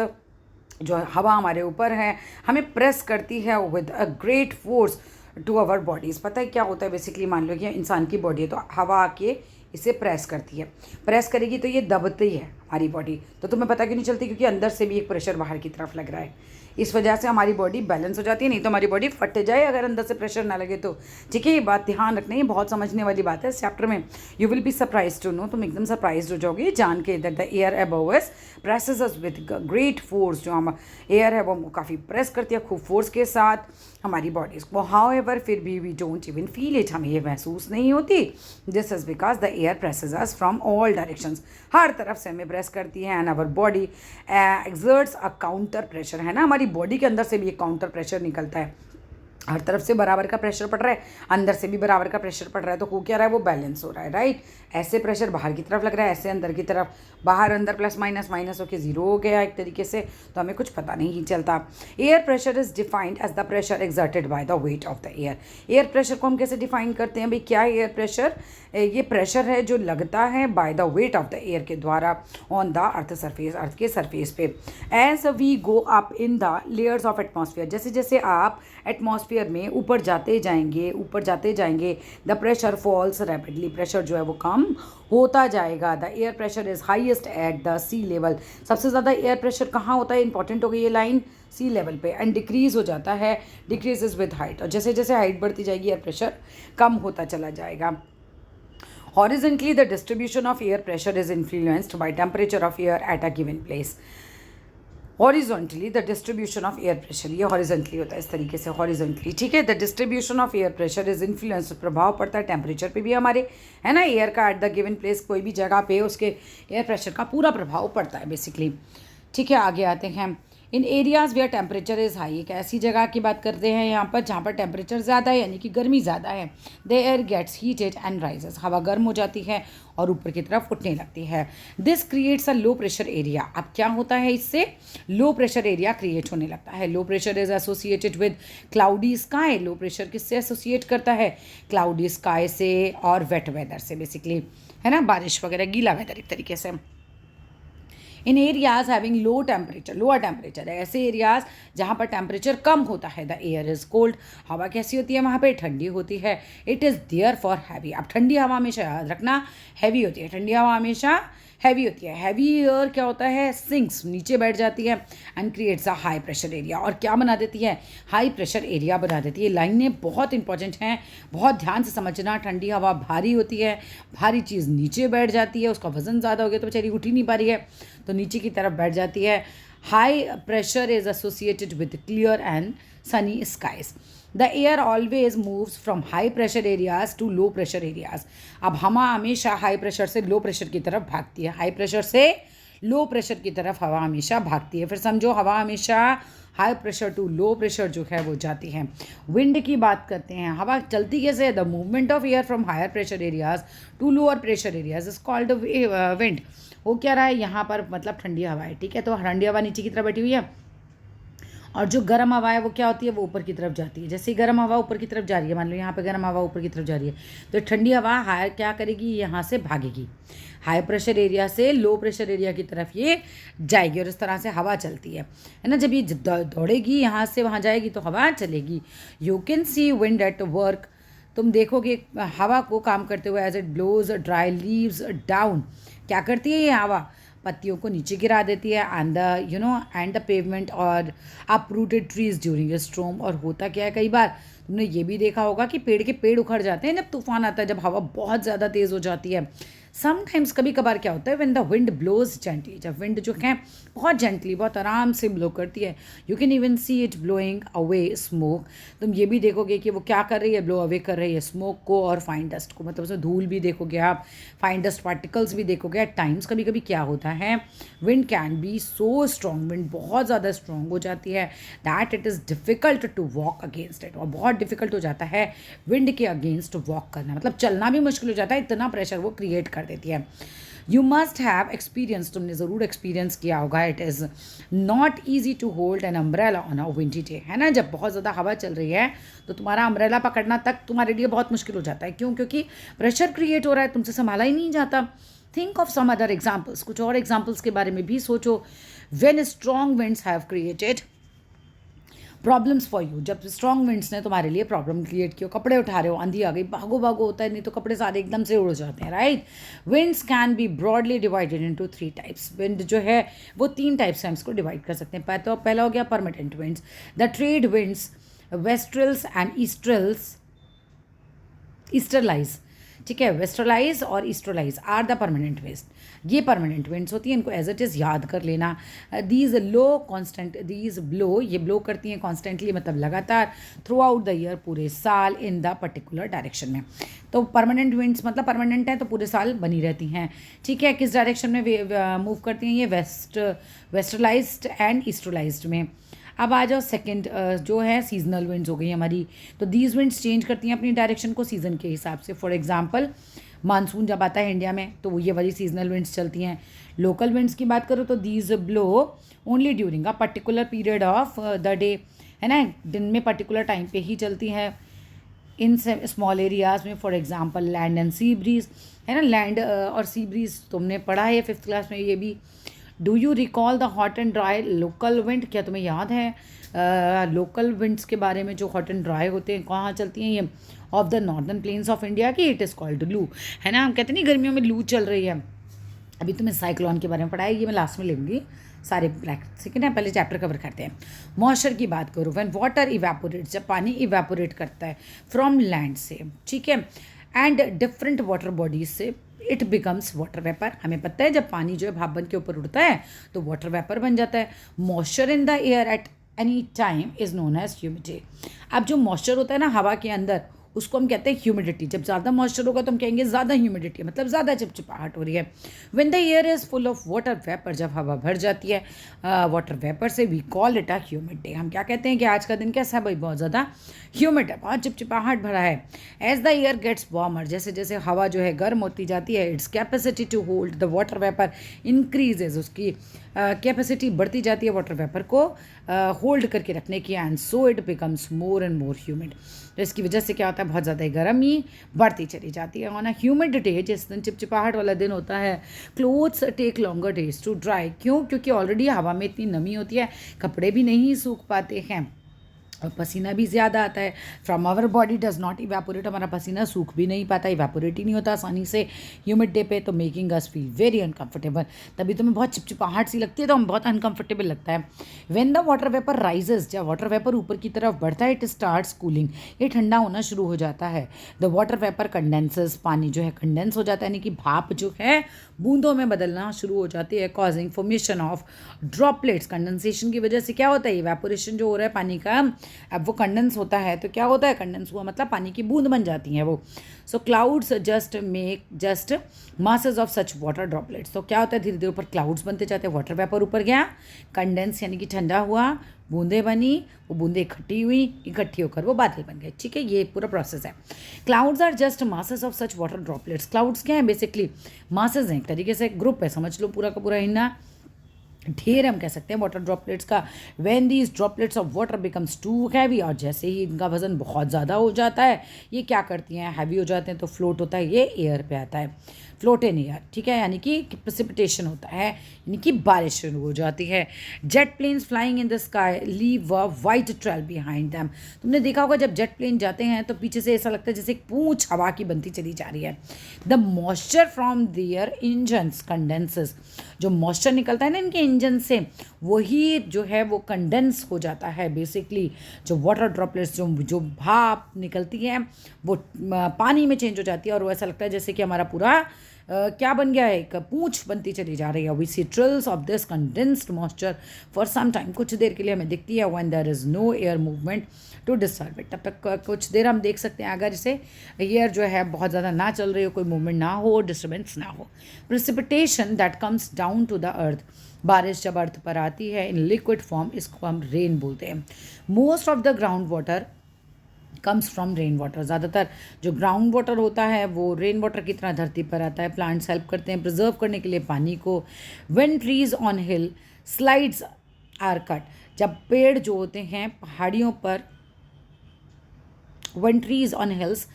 जो हवा हमारे ऊपर है, हमें प्रेस करती है with a great force to our bodies. पता है क्या होता है, बेसिकली मान लो कि इंसान की बॉडी है तो हवा आके इसे प्रेस करती है, प्रेस करेगी तो ये दबती है हमारी बॉडी। तो तुम्हें पता क्यों नहीं चलती, क्योंकि अंदर से भी एक प्रेशर बाहर की तरफ लग रहा है। इस वजह से हमारी बॉडी बैलेंस हो जाती है, नहीं तो हमारी बॉडी फट जाए अगर अंदर से प्रेशर ना लगे तो। ठीक है, ये बात ध्यान रखना, ये बहुत समझने वाली बात है इस चैप्टर में। You will be surprise to know, तुम एकदम सरप्राइज हो जाओगे जान के that the air above us presses us with great force. जो हम एयर है वो हमको काफ़ी प्रेस करती है खूब फोर्स के साथ हमारी बॉडीज़ को। हाउ एवर फिर भी we don't even feel it, हमें ये महसूस नहीं होती। This is because the air presses us from all directions, हर तरफ से हमें प्रेस करती है। And our body exerts a counter pressure, है ना, हमारी बॉडी के अंदर से भी एक काउंटर प्रेशर निकलता है। हर तरफ से बराबर का प्रेशर पड़ रहा है, अंदर से भी बराबर का प्रेशर पड़ रहा है, तो हो क्या रहा है, वो बैलेंस हो रहा है, राइट। ऐसे प्रेशर बाहर की तरफ लग रहा है, ऐसे अंदर की तरफ, बाहर अंदर प्लस माइनस माइनस होकर जीरो हो गया एक तरीके से, तो हमें कुछ पता नहीं चलता। Air pressure is defined as the pressure exerted by the weight of the air. Air pressure को हम कैसे डिफाइन करते हैं भाई, क्या है एयर प्रेशर, ये प्रेशर है जो लगता है by the weight of the air के द्वारा on the earth surface, earth के सरफेस पे। As we go up in the layers of atmosphere, जैसे जैसे आप एटमॉस्फेयर में ऊपर जाते जाएंगे the pressure falls rapidly, pressure जो है वो कम होता जाएगा। The air pressure is highest at the sea level, सबसे ज़्यादा एयर प्रेशर कहाँ होता है, इंपॉर्टेंट हो गई ये लाइन, सी लेवल पे। एंड डिक्रीज़ हो जाता है, डिक्रीज इज विद हाइट, और जैसे जैसे हाइट बढ़ती जाएगी एयर प्रेशर कम होता चला जाएगा। Horizontally, the distribution of air pressure is influenced by temperature of air at a given place. Horizontally the distribution of air pressure, ये हॉरिजॉन्टली होता है इस तरीके से, हॉरिजॉन्टली, ठीक है। The distribution of air pressure is influence, प्रभाव पड़ता है टेम्परेचर पे भी हमारे, है ना। एयर का एट द गिवन प्लेस, कोई भी जगह पे उसके एयर प्रेशर का पूरा प्रभाव पड़ता है बेसिकली, ठीक है। आगे आते हैं, in areas where temperature is high, एक ऐसी जगह की बात करते हैं यहाँ पर जहाँ पर टेम्परेचर ज़्यादा है, यानी कि गर्मी ज़्यादा है। The air gets heated and rises, हवा गर्म हो जाती है और ऊपर की तरफ उठने लगती है। This creates a low pressure area, अब क्या होता है, इससे लो प्रेशर एरिया क्रिएट होने लगता है। Low pressure is associated with cloudy sky, low pressure किससे एसोसिएट करता है, क्लाउडी स्काई से और वेट वेदर से बेसिकली, है ना, बारिश वगैरह, गीला वेदर एक तरीके से। In areas having low temperature, lower temperature है, ऐसे एरियाज जहाँ पर टेम्परेचर कम होता है। द एयर इज कोल्ड, हवा कैसी होती है वहाँ पे, ठंडी होती है। It is therefore heavy, अब ठंडी हवा हमेशा याद रखना हैवी होती है, ठंडी हवा हमेशा हैवी होती है। हैवी एयर क्या होता है, सिंक्स, नीचे बैठ जाती है, and creates a high pressure area, और क्या बना देती है, हाई प्रेशर एरिया बना देती है। लाइनें बहुत इंपॉर्टेंट हैं, बहुत ध्यान से समझना। ठंडी हवा भारी होती है, भारी चीज़ नीचे बैठ जाती है, उसका वजन ज़्यादा हो गया तो बेचारी उठ ही नहीं पा रही है, तो नीचे की तरफ बैठ जाती है। High pressure is associated with clear and sunny skies. The air always moves from high pressure areas to low pressure areas, अब हवा हमेशा हाई प्रेशर से लो प्रेशर की तरफ भागती है, हाई प्रेशर से लो प्रेशर की तरफ हवा हमेशा भागती है। फिर समझो, हवा हमेशा high pressure to low pressure जो है वो जाती है। विंड की बात करते हैं, हवा चलती कैसे है, the movement of air from higher pressure areas to lower pressure areas is called wind. वो क्या रहा है यहाँ पर, मतलब ठंडी हवा है, ठीक है, तो ठंडी हवा नीचे की तरफ बैठी हुई है, और जो गर्म हवा है वो क्या होती है, वो ऊपर की तरफ जाती है। जैसे ही गर्म हवा ऊपर की तरफ जा रही है, मान लो यहाँ पे गर्म हवा ऊपर की तरफ जा रही है, तो ठंडी हवा हाई क्या करेगी, यहाँ से भागेगी, हाई प्रेशर एरिया से लो प्रेशर एरिया की तरफ ये जाएगी, और इस तरह से हवा चलती है ना। जब ये दौड़ेगी यहाँ से वहाँ जाएगी तो हवा चलेगी। You can see wind at work, तुम देखोगे हवा को काम करते हुए, as it blows dry leaves down, क्या करती है ये हवा, पत्तियों को नीचे गिरा देती है, and the and the pavement और uprooted trees during a storm. और होता क्या है, कई बार तुमने ये भी देखा होगा कि पेड़ उखड़ जाते हैं जब तूफान आता है, जब हवा बहुत ज़्यादा तेज़ हो जाती है। समटाइम्स, कभी कभार क्या होता है, when the wind blows gently, जब विंड जो है बहुत जेंटली, बहुत आराम से ब्लो करती है, you can even see it blowing away smoke, तुम ये भी देखोगे कि वो क्या कर रही है, ब्लो अवे कर रही है स्मोक को और फाइन डस्ट को, मतलब उसमें धूल भी देखोगे आप, फाइन डस्ट पार्टिकल्स भी देखोगे। एट टाइम्स कभी कभी क्या होता है, wind can be so strong, wind बहुत ज़्यादा स्ट्रॉन्ग हो जाती है, that it is difficult to walk against it, और बहुत डिफिकल्ट हो जाता है विंड के अगेंस्ट वॉक करना, मतलब चलना भी मुश्किल हो जाता है, इतना प्रेशर वो क्रिएट कर देती है। यू मस्ट हैव एक्सपीरियंस, तुमने ज़रूर एक्सपीरियंस किया होगा, it is not easy to hold an umbrella on a windy day, है ना। जब बहुत ज़्यादा हवा चल रही है तो तुम्हारा अम्ब्रेला पकड़ना तक तुम्हारे लिए बहुत मुश्किल हो जाता है। क्यों? क्योंकि प्रेशर क्रिएट हो रहा है, तुमसे संभाला ही नहीं जाता। Think of some other examples, कुछ और एग्जाम्पल्स के बारे में भी सोचो। When strong winds have created problems for you, जब स्ट्रॉन्ग विंड्स ने तुम्हारे लिए प्रॉब्लम क्रिएट की हो, कपड़े उठा रहे हो, आंधी आ गई, भागो भागो होता है, नहीं तो कपड़े सारे एकदम से उड़ जाते हैं, right. Winds can be broadly divided into 3 types, wind जो है वो 3 टाइप्स से हम इसको डिवाइड कर सकते हैं। तो पहला हो गया permanent winds, the trade winds, westerlies and easterlies, ठीक है, वेस्टरलाइज और easterlies are the permanent winds, ये परमानेंट विंड्स होती हैं, इनको एज इट इज़ याद कर लेना। दीज ब्लो, ये ब्लो करती हैं कॉन्स्टेंटली, मतलब लगातार, थ्रू आउट द ईयर, पूरे साल, इन द पर्टिकुलर डायरेक्शन में। तो परमानेंट विंड्स मतलब परमानेंट है तो पूरे साल बनी रहती हैं, ठीक है। किस डायरेक्शन में मूव करती हैं ये, वेस्टरलाइज्ड एंड ईस्टरलाइज्ड में। अब आ जाओ सेकंड, जो है सीजनल विंड्स हो गई हमारी, तो दीज विंड्स चेंज करती हैं अपनी डायरेक्शन को सीज़न के हिसाब से। फॉर एग्जांपल, मानसून जब आता है इंडिया में तो ये वाली सीजनल विंड्स चलती हैं। लोकल विंड्स की बात करो तो these blow only during a particular period of the day, है ना, दिन में पर्टिकुलर टाइम पे ही चलती हैं। इन स्मॉल एरियाज़ में, for example land and sea breeze, है ना, लैंड और सी ब्रीज तुमने पढ़ा है 5th क्लास में ये भी। Do you recall the hot and dry local wind, क्या तुम्हें याद है लोकल विंड्स के बारे में, जो हॉट एंड ड्राई होते हैं, कहाँ चलती हैं ये, of the northern plains of India की, इट इज़ कॉल्ड लू, है ना। हम कहते नहीं गर्मियों में लू चल रही है। अभी तुम्हें साइक्लोन के बारे में पढ़ा है, ये मैं लास्ट में लूँगी सारे ब्लैक, ठीक है ना, पहले चैप्टर कवर करते हैं। मॉइस्चर की बात करो, व्हेन वाटर इवेपोरेट्स, जब पानी इवेपोरेट करता है फ्रॉम लैंड से, ठीक है, एंड डिफरेंट वाटर बॉडीज से इट बिकम्स वाटर वेपर। हमें पता है जब पानी जो है भाप बन के ऊपर उड़ता है तो वाटर वेपर बन जाता है। Moisture in the air at any time is known as humidity. अब जो मॉइस्चर होता है ना हवा के अंदर, उसको हम कहते हैं ह्यूमिडिटी। जब ज़्यादा मॉइस्चर होगा तो हम कहेंगे ज़्यादा ह्यूमिडिटी, मतलब ज़्यादा चिपचिपाहट हो रही है। When the air is full of water vapour, जब हवा भर जाती है वाटर वेपर से, we call it a humid day. हम क्या कहते हैं कि आज का दिन कैसा है भाई, बहुत ज़्यादा ह्यूमिड है, बहुत चिपचिपाहट भरा है। As the air gets warmer, जैसे जैसे हवा जो है गर्म होती जाती है, its capacity to hold the water vapour increases, उसकी कैपेसिटी बढ़ती जाती है वाटर वेपर को होल्ड करके रखने की, and so it becomes more and more humid. तो इसकी वजह से क्या होता है, बहुत ज़्यादा गर्मी बढ़ती चली जाती है। ऑन अ ह्यूमिड डे, जिस दिन चिपचिपाहट वाला दिन होता है, clothes take longer days to dry. क्यों? क्योंकि ऑलरेडी हवा में इतनी नमी होती है, कपड़े भी नहीं सूख पाते हैं और पसीना भी ज़्यादा आता है। From our body does not evaporate, हमारा पसीना सूख भी नहीं पाता, इवेपोरेट ही नहीं होता आसानी से ह्यूमिड डे पे, तो making us feel very uncomfortable. तभी तो हमें बहुत चिपचिपाहट सी लगती है, तो हमें बहुत अनकंफर्टेबल लगता है। When the water vapour rises, जब वाटर वेपर ऊपर की तरफ बढ़ता है, इट स्टार्ट्स कूलिंग, ये ठंडा होना शुरू हो जाता है। द वाटर वेपर कंडेंसेस, पानी जो है कंडेंस हो जाता है, यानी कि भाप जो है बूंदों में बदलना शुरू हो जाती है, causing formation of droplets. Condensation की वजह से क्या होता है, इवेपोरेशन जो हो रहा है पानी का, अब वो कंडेंस होता है तो क्या होता है, कंडेंस हुआ मतलब पानी की बूंद बन जाती हैं वो। So clouds just masses of such water droplets. तो क्या होता है, धीरे धीरे ऊपर क्लाउड्स बनते जाते हैं, वाटर वेपर ऊपर गया, कंडेंस यानी कि ठंडा हुआ, बूंदें बनी, वो बूंदें इकट्ठी हुई, इकट्ठी होकर वो बादल बन गए। ठीक है, ये पूरा प्रोसेस है। Clouds are just masses of such water droplets. Clouds क्या है, बेसिकली मासेस हैं, एक तरीके से ग्रुप है, समझ लो पूरा का पूरा हिन्ना ढेर हम कह सकते हैं वाटर ड्रॉपलेट्स का। When these droplets of water becomes too heavy, और जैसे ही इनका वजन बहुत ज़्यादा हो जाता है, ये क्या करती हैं, हैवी हो जाते हैं तो फ्लोट होता है, ये एयर पे आता है, फ्लोट इन एयर। ठीक है, यानी कि प्रेसिपिटेशन होता है, यानी कि बारिश शुरू हो जाती है। Jet planes flying in the sky leave a white trail behind them. तुमने देखा होगा जब जेट प्लेन जाते हैं तो पीछे से ऐसा लगता है जैसे एक पूंछ हवा की बनती चली जा रही है। The moisture from their engines condenses, जो मॉइस्चर निकलता है ना इनके इंजन से, वही जो है वो कंडेंस हो जाता है। बेसिकली जो वाटर ड्रॉपलेट्स जो भाप निकलती है वो पानी में चेंज हो जाती है, और वो ऐसा लगता है जैसे कि हमारा पूरा क्या बन गया है, एक पूंछ बनती चली जा रही है। We see trails of this condensed moisture for some time, कुछ देर के लिए हमें दिखती है। When there is no air movement to disturb it, तब तक कुछ देर हम देख सकते हैं अगर इसे एयर जो है बहुत ज़्यादा ना चल रही हो, कोई मूवमेंट ना हो, डिस्टर्बेंस ना हो। Precipitation that comes down to the earth, बारिश जब अर्थ पर आती है इन लिक्विड फॉर्म, इसको हम रेन बोलते हैं। Most of the ground water comes from rain water, ज़्यादातर जो ग्राउंड वाटर होता है वो रेन वाटर की तरह धरती पर आता है। प्लांट्स हेल्प करते हैं प्रिजर्व करने के लिए पानी को। When trees on hill slides are cut, जब पेड़ जो होते हैं पहाड़ियों पर, when trees on hills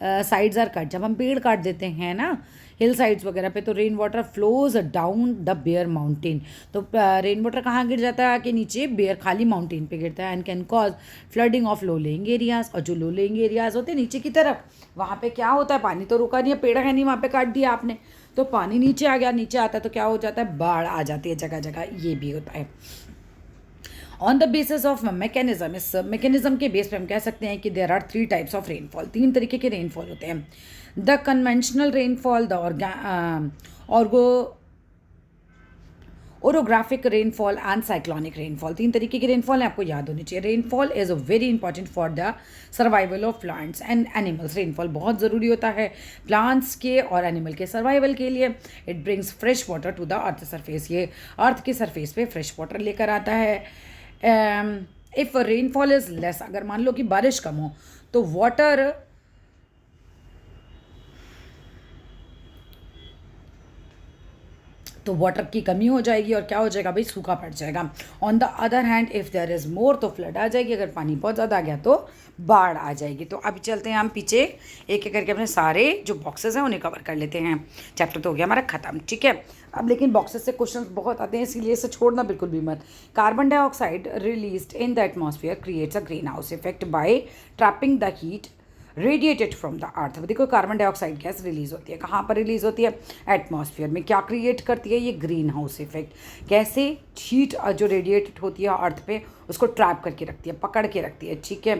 sides are cut, जब हम पेड़ काट देते हैं ना हिल साइड्स वगैरह पे, तो rain water flows down the bare mountain. तो रेन वाटर कहाँ गिर जाता है, कि नीचे बेयर खाली माउंटेन पे गिरता है, and can cause flooding of low laying areas. और जो लो लेइंग एरियाज होते हैं नीचे की तरफ, वहाँ पे क्या होता है, पानी तो रुका नहीं है, पेड़ है नहीं, वहाँ पे काट दिया आपने तो पानी नीचे आ गया, नीचे आता है तो क्या हो जाता है, बाढ़ आ जाती है जगह जगह, ये भी होता है। On the basis of mechanism, इस मैकेनिज्म के बेस पे हम कह सकते हैं कि there are 3 types of rainfall, 3 तरीके के रेनफॉल होते हैं। The conventional rainfall, the orographic rainfall and cyclonic rainfall, 3 तरीके की रेनफॉल है, आपको याद होनी चाहिए। Rainfall is very important for the survival of plants and animals, rainfall बहुत ज़रूरी होता है प्लांट्स के और एनिमल के सर्वाइवल के लिए। It brings fresh water to the earth surface, ये अर्थ के सरफेस पे फ्रेश वाटर लेकर आता है। इफ़ रेनफॉल इज़ लेस, अगर मान लो कि बारिश कम हो तो वाटर की कमी हो जाएगी और क्या हो जाएगा भाई, सूखा पड़ जाएगा। On the other hand if there is more, तो फ्लड आ जाएगी, अगर पानी बहुत ज़्यादा आ गया तो बाढ़ आ जाएगी। तो अभी चलते हैं हम पीछे, एक एक करके अपने सारे जो बॉक्सेस हैं उन्हें कवर कर लेते हैं। चैप्टर तो हो गया हमारा ख़त्म, ठीक है। अब लेकिन बॉक्सेस से क्वेश्चंस बहुत आते हैं, इसीलिए इसे छोड़ना बिल्कुल भी मत। Carbon dioxide released in the atmosphere creates a green house effect bye trapping the heat radiated from the अर्थ। देखो कार्बन डाइऑक्साइड गैस रिलीज होती है, कहाँ पर रिलीज होती है, एटमॉस्फेयर में। क्या क्रिएट करती है, ये ग्रीन हाउस इफेक्ट। कैसे, हीट जो रेडिएटेड होती है अर्थ पे उसको ट्रैप करके रखती है, पकड़ के रखती है, ठीक है।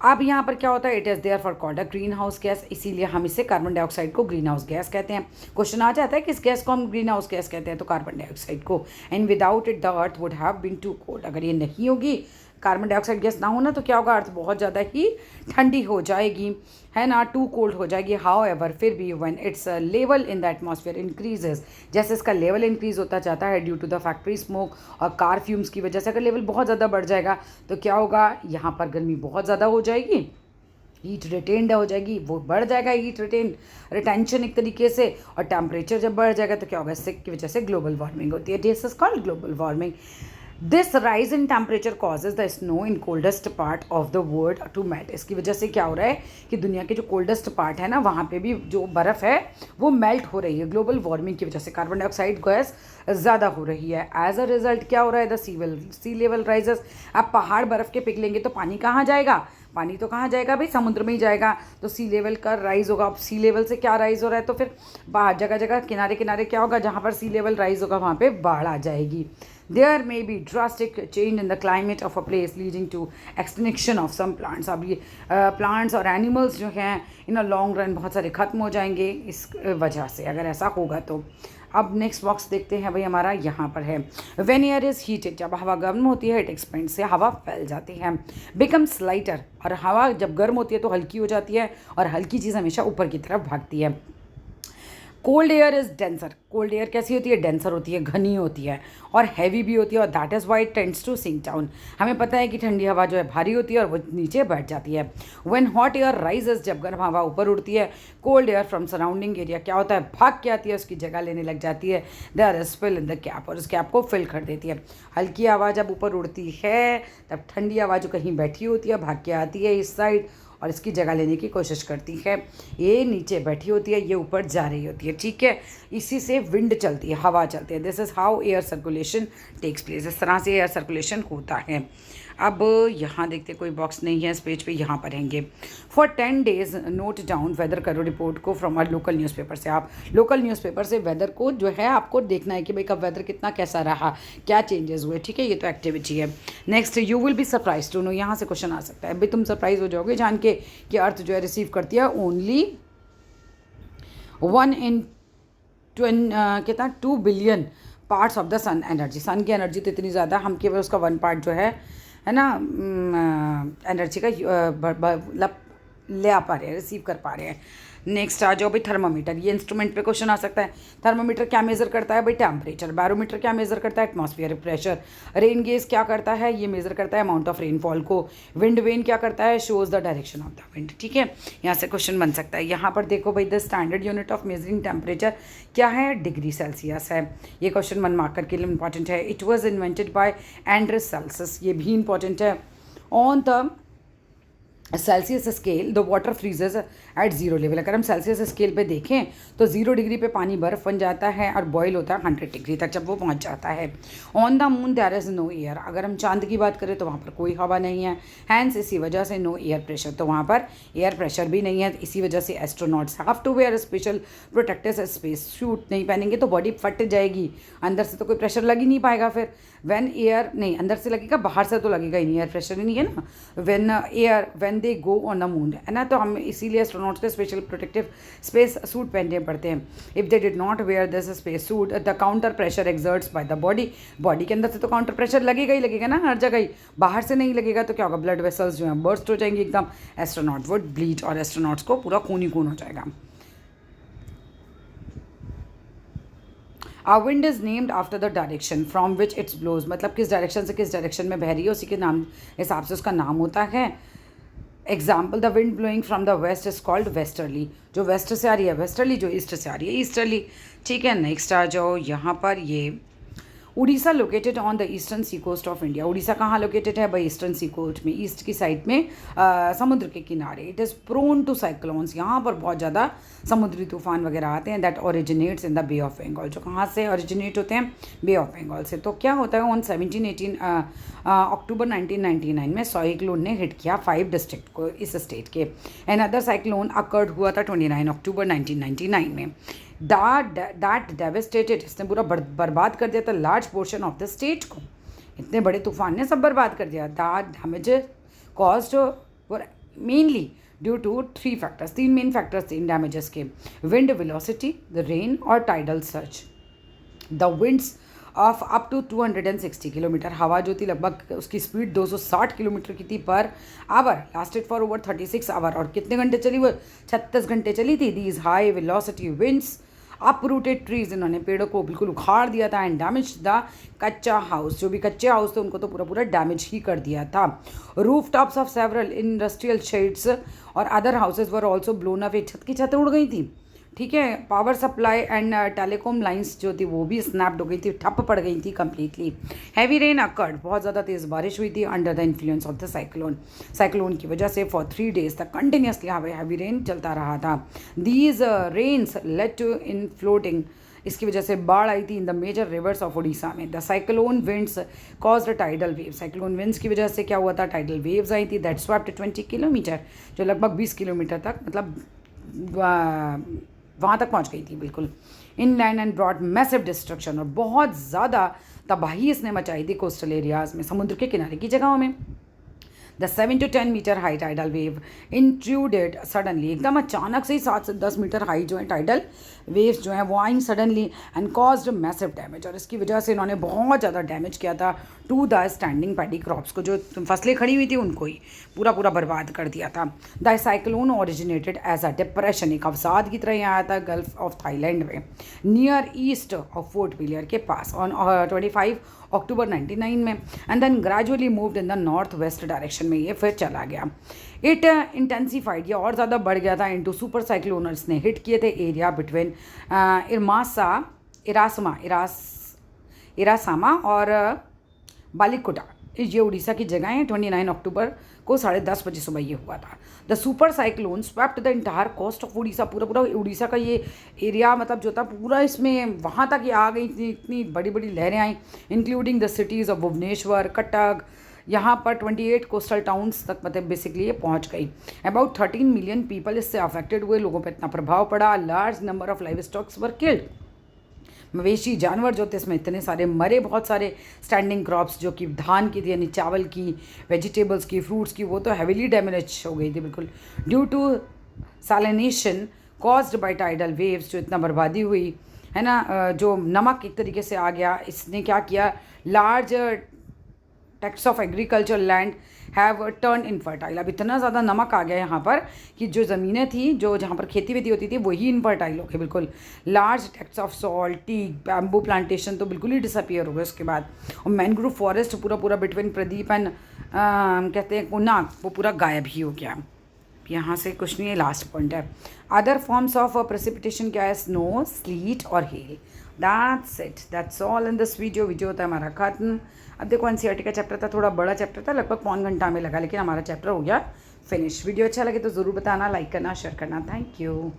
अब यहाँ पर क्या होता है, it is therefore called a green house gas, इसीलिए हम इसे कार्बन डाइऑक्साइड को ग्रीन हाउस गैस कहते हैं। क्वेश्चन आ जाता है किस गैस को हम ग्रीन हाउस गैस कहते हैं, तो कार्बन डाइऑक्साइड को। And without it the earth would have been too cold, अगर ये नहीं होगी, कार्बन डाइऑक्साइड गैस ना होना, तो क्या होगा, अर्थ बहुत ज़्यादा ही ठंडी हो जाएगी, है ना, टू कोल्ड हो जाएगी। हाउ एवर फिर भी when its level in the atmosphere increases, जैसे इसका लेवल इंक्रीज होता जाता है due to the factory smoke और कार फ्यूम्स की वजह से, अगर लेवल बहुत ज़्यादा बढ़ जाएगा तो क्या होगा, यहाँ पर गर्मी बहुत ज़्यादा हो जाएगी, हीट रिटेन्ड हो जाएगी, वो बढ़ जाएगा हीट रिटेंशन एक तरीके से, और टेम्परेचर जब बढ़ जाएगा तो क्या होगा, इससे की वजह से ग्लोबल वार्मिंग होती है। This is called global warming. This rise in temperature causes the snow in coldest part of the world to melt, इसकी वजह से क्या हो रहा है कि दुनिया के जो कोल्डेस्ट पार्ट है ना, वहाँ पे भी जो बर्फ़ है वो मेल्ट हो रही है ग्लोबल वार्मिंग की वजह से, कार्बन डाइऑक्साइड गैस ज़्यादा हो रही है। एज अ रिजल्ट क्या हो रहा है, द सी लेवल राइजेस। अब पहाड़ बर्फ़ के पिघलेंगे तो पानी कहाँ जाएगा, पानी तो कहाँ जाएगा भाई, समुद्र में ही जाएगा, तो सी लेवल का राइज होगा। अब सी लेवल से क्या राइज हो रहा है, तो फिर बाहर जगह जगह किनारे किनारे क्या होगा, जहाँ पर सी लेवल राइज होगा वहाँ पे बाढ़ आ जाएगी। There may be drastic change in the climate of a place leading to extinction of some plants। अब ये plants और animals जो हैं इन अ लॉन्ग रन बहुत सारे ख़त्म हो जाएंगे इस वजह से, अगर ऐसा होगा तो। अब नेक्स्ट बॉक्स देखते हैं भाई, हमारा यहाँ पर है व्हेन एयर इज़ हीटेड, जब हवा गर्म होती है इट एक्सपेंड, से हवा फैल जाती है। बिकम्स लाइटर, और हवा जब गर्म होती है तो हल्की हो जाती है, और हल्की चीज़ हमेशा ऊपर की तरफ भागती है। Cold air is denser, cold air कैसी होती है, डेंसर होती है, घनी होती है, और हैवी भी होती है, और that is why tends to sink down. हमें पता है कि ठंडी हवा जो है भारी होती है और वो नीचे बैठ जाती है। व्हेन हॉट एयर राइजेस, जब गर्म हवा ऊपर उड़ती है, cold air from surrounding area क्या होता है, भाग के आती है, उसकी जगह लेने लग जाती है, there is fill in the cap, और उस कैप को फिल कर देती है। हल्की हवा जब ऊपर उड़ती है तब ठंडी हवा जो कहीं बैठी होती है भाग के आती है इस साइड, और इसकी जगह लेने की कोशिश करती है। ये नीचे बैठी होती है, ये ऊपर जा रही होती है, ठीक है, इसी से विंड चलती है, हवा चलती है। This is how air circulation takes place, इस तरह से एयर सर्कुलेशन होता है। अब यहाँ देखते कोई बॉक्स नहीं है इस पेज पे, यहाँ पर रहेंगे। For 10 days note down weather करो रिपोर्ट को फ्रॉम आर लोकल न्यूज़पेपर से, आप लोकल न्यूज़पेपर से वेदर को जो है आपको देखना है कि भाई कब वेदर कितना कैसा रहा, क्या चेंजेस हुए, ठीक है, ये तो एक्टिविटी है। Next, you will be surprise to know, यहाँ से क्वेश्चन आ सकता है भाई, तुम सरप्राइज हो जाओगे जान के कि अर्थ जो है रिसीव करती है ओनली 1 in कितना 2 billion parts of the sun energy. Sun की एनर्जी तो इतनी ज़्यादा, हम केवल उसका 1 पार्ट जो है ना एनर्जी का मतलब ले आ पा रहे हैं, रिसीव कर पा रहे हैं। नेक्स्ट आ जाओ भाई, थर्मामीटर, ये इंस्ट्रूमेंट पे क्वेश्चन आ सकता है। थर्मामीटर क्या मेज़र करता है भाई, टेम्परेचर। बैरोमीटर क्या मेज़र करता है, एटमॉस्फेयर प्रेशर। रेन गेज क्या करता है, ये मेज़र करता है अमाउंट ऑफ रेनफॉल को। विंड वेन क्या करता है, shows the direction of the wind, ठीक है, यहाँ से क्वेश्चन बन सकता है। यहाँ पर देखो भाई, the standard unit of measuring temperature क्या है, डिग्री सेल्सियस है। ये क्वेश्चन मन मार्क करके लिए इंपॉर्टेंट है। It was invented by Anders Celsius, ये भी इंपॉर्टेंट है। On the Celsius scale the water freezes at 0 level, अगर हम सेल्सियस स्केल पे देखें तो 0 डिग्री पे पानी बर्फ़ बन जाता है और बॉयल होता है 100 डिग्री तक जब वो पहुंच जाता है। On the moon there is no air, अगर हम चांद की बात करें तो वहाँ पर कोई हवा नहीं है, हैंस इसी वजह से नो एयर प्रेशर, तो वहाँ पर एयर प्रेशर भी नहीं है, इसी वजह से astronauts have to wear special protective space suit, नहीं पहनेंगे तो बॉडी फट जाएगी, अंदर से तो कोई प्रेशर लग ही नहीं पाएगा। फिर व्हेन एयर नहीं अंदर से लगेगा, बाहर से तो लगेगा ही नहीं, एयर प्रेशर ही नहीं है ना। When they go on the moon, है ना, तो हम इसीलिए एस्ट्रोनॉट्स को स्पेशल प्रोटेक्टिव स्पेस सूट पहनने पड़ते हैं। If they did not wear this space suit the counter pressure exerts by the body, body के अंदर से तो काउंटर प्रेशर लगेगा ही लगेगा ना, हर जगह ही, बाहर से नहीं लगेगा तो क्या होगा, ब्लड वेसल्स जो हैं बर्स्ट हो जाएंगे एकदम, एस्ट्रोनॉट वुड ब्लीड, और एस्ट्रोनॉट्स को पूरा खून ही खून हो जाएगा। A wind is named after the direction from which its blows, मतलब किस डायरेक्शन से किस डायरेक्शन में बह रही है उसी के नाम हिसाब से उसका नाम होता है। Example, the wind blowing from the west is called westerly, जो वेस्ट से आ रही है वेस्टर्ली, जो ईस्ट से आ रही है ईस्टर्ली, ठीक है। नेक्स्ट आ जाओ यहाँ पर, ये Orissa located on the eastern sea coast of India, Orissa कहाँ लोकेटेड है भाई, ईस्टर्न सी कोस्ट में, ईस्ट की साइड में, समुद्र के किनारे। It is prone to cyclones, यहाँ पर बहुत ज़्यादा समुद्री तूफान वगैरह आते हैं। That originates in the bay of Bengal, जो कहाँ से ओरिजिनेट होते हैं, बे ऑफ बंगाल से। तो क्या होता है, ऑन 17-18 अक्टूबर 1999 में साइक्लोन ने हिट किया 5 डिस्ट्रिक्ट को इस स्टेट के। एंड अदर साइक्लोन अकर्ड हुआ था 29 अक्टूबर 1999 में। दैट डेवेस्टेटेड, इसने पूरा बर्बाद कर दिया था large portion of the state को, इतने बड़े तूफान ने सब बर्बाद कर दिया। That damage caused for mainly due to 3 factors, 3 main factors थे इन डैमेजेस के, विंड वेलोसिटी, द रेन और tidal surge. The winds of up to 260 kilometre, हवा जो थी लगभग उसकी स्पीड 260 किलोमीटर की थी per hour, lasted for over 36 hour, और कितने घंटे चली वो, 36 घंटे चली थी। These high velocity winds uprooted trees, इन्होंने पेड़ों को बिल्कुल उखाड़ दिया था, and damage the kachcha house, जो भी कच्चे हाउस थे उनको तो पूरा पूरा डैमेज ही कर दिया था। Roof tops of several industrial sheds और other houses were also blown away, छत की छतें उड़ गई थी, ठीक है। Power supply and telecom lines जो थी वो भी स्नैप्ड हो गई थी, ठप पड़ गई थी कम्प्लीटली। हैवी रेन अकर्ड, बहुत ज़्यादा तेज़ बारिश हुई थी under the influence of the cyclone, cyclone की वजह से फॉर 3 days तक कंटिन्यूसली हैवी रेन चलता रहा था। These rains led to in floating, इसकी वजह से बाढ़ आई थी in the major rivers of Orissa में। The cyclone winds cause the tidal wave, cyclone winds की वजह से क्या हुआ था, टाइडल वेव्स आई थी दैट स्वैप्ड 20 किलोमीटर, जो लगभग 20 किलोमीटर तक मतलब वहाँ तक पहुँच गई थी बिल्कुल। Inland and brought massive destruction, और बहुत ज़्यादा तबाही इसने मचाई थी कोस्टल एरियाज़ में, समुद्र के किनारे की जगहों में। The 7 to 10 metre high tidal wave intruded suddenly, एकदम अचानक से ही 7 से 10 मीटर हाई जो है टाइडल वेव्स जो हैं वो I suddenly and caused massive damage, और इसकी वजह से इन्होंने बहुत ज़्यादा डैमेज किया था to the standing paddy crops को, जो फसलें खड़ी हुई थी उनको ही पूरा पूरा बर्बाद कर दिया था। The cyclone originated as a depression, एक अवसाद की तरह यहाँ आया था गल्फ ऑफ थाईलैंड में, near east of Port Blair के पास ऑन 25 अक्टूबर 99 में, and then gradually moved in the north west direction में ये फिर चला गया। इट इंटेंसीफाइड, ये और ज़्यादा बढ़ गया था इनटू सुपर साइक्लोनर्स ने हिट किए थे एरिया बिटवीन इरासामा और बालिकुटा, ये उड़ीसा की जगह है। 29 अक्टूबर को 10:30 बजे सुबह ये हुआ था। The super cyclone swept the entire coast of Orissa, पूरा पूरा उड़ीसा का ये एरिया मतलब जो था पूरा इसमें वहाँ तक ये आ गई थी, इतनी बड़ी बड़ी लहरें आई, including the cities of Bhubaneswar, Cuttack, यहाँ पर 28 कोस्टल टाउन्स तक मतलब बेसिकली ये पहुँच गई। अबाउट 13 मिलियन पीपल इससे अफेक्टेड हुए, लोगों पर इतना प्रभाव पड़ा। Large number of live stocks were killed, मवेशी जानवर जो थे इसमें इतने सारे मरे, बहुत सारे स्टैंडिंग क्रॉप्स जो कि धान की थी यानी चावल की, वेजिटेबल्स की, फ्रूट्स की, वो तो हैवीली डैमेज हो गई थी बिल्कुल due to salination caused by tidal waves, जो इतना बर्बादी हुई है ना, जो नमक एक तरीके से आ गया, इसने क्या किया, large tax of agriculture land have turn infertile, अब इतना ज़्यादा नमक आ गया यहाँ पर कि जो ज़मीनें थी जो जहाँ पर खेती वेती होती थी वही इनफर्टाइल हो गई बिल्कुल। Large tax of salt, T, bamboo plantation तो बिल्कुल ही डिसअपियर हो गए उसके बाद, और मैनग्रोव फॉरेस्ट पूरा पूरा बिटवीन प्रदीप एंड कहते हैं कोनाक, वो पूरा गायब ही हो गया। यहाँ से कुछ नहीं है, लास्ट पॉइंट है। अदर फॉर्म्स ऑफ प्रेसिपिटेशन क्या है, स्नो, स्लीट और hello. That's it, that's all in this video. Video होता है हमारा खत्म। अब देखो एनसीईआरटी का चैप्टर था, थोड़ा बड़ा चैप्टर था, लगभग 1 घंटा में लगा, लेकिन हमारा चैप्टर हो गया फिनिश। वीडियो अच्छा लगे तो ज़रूर बताना, लाइक करना, शेयर करना। Thank you.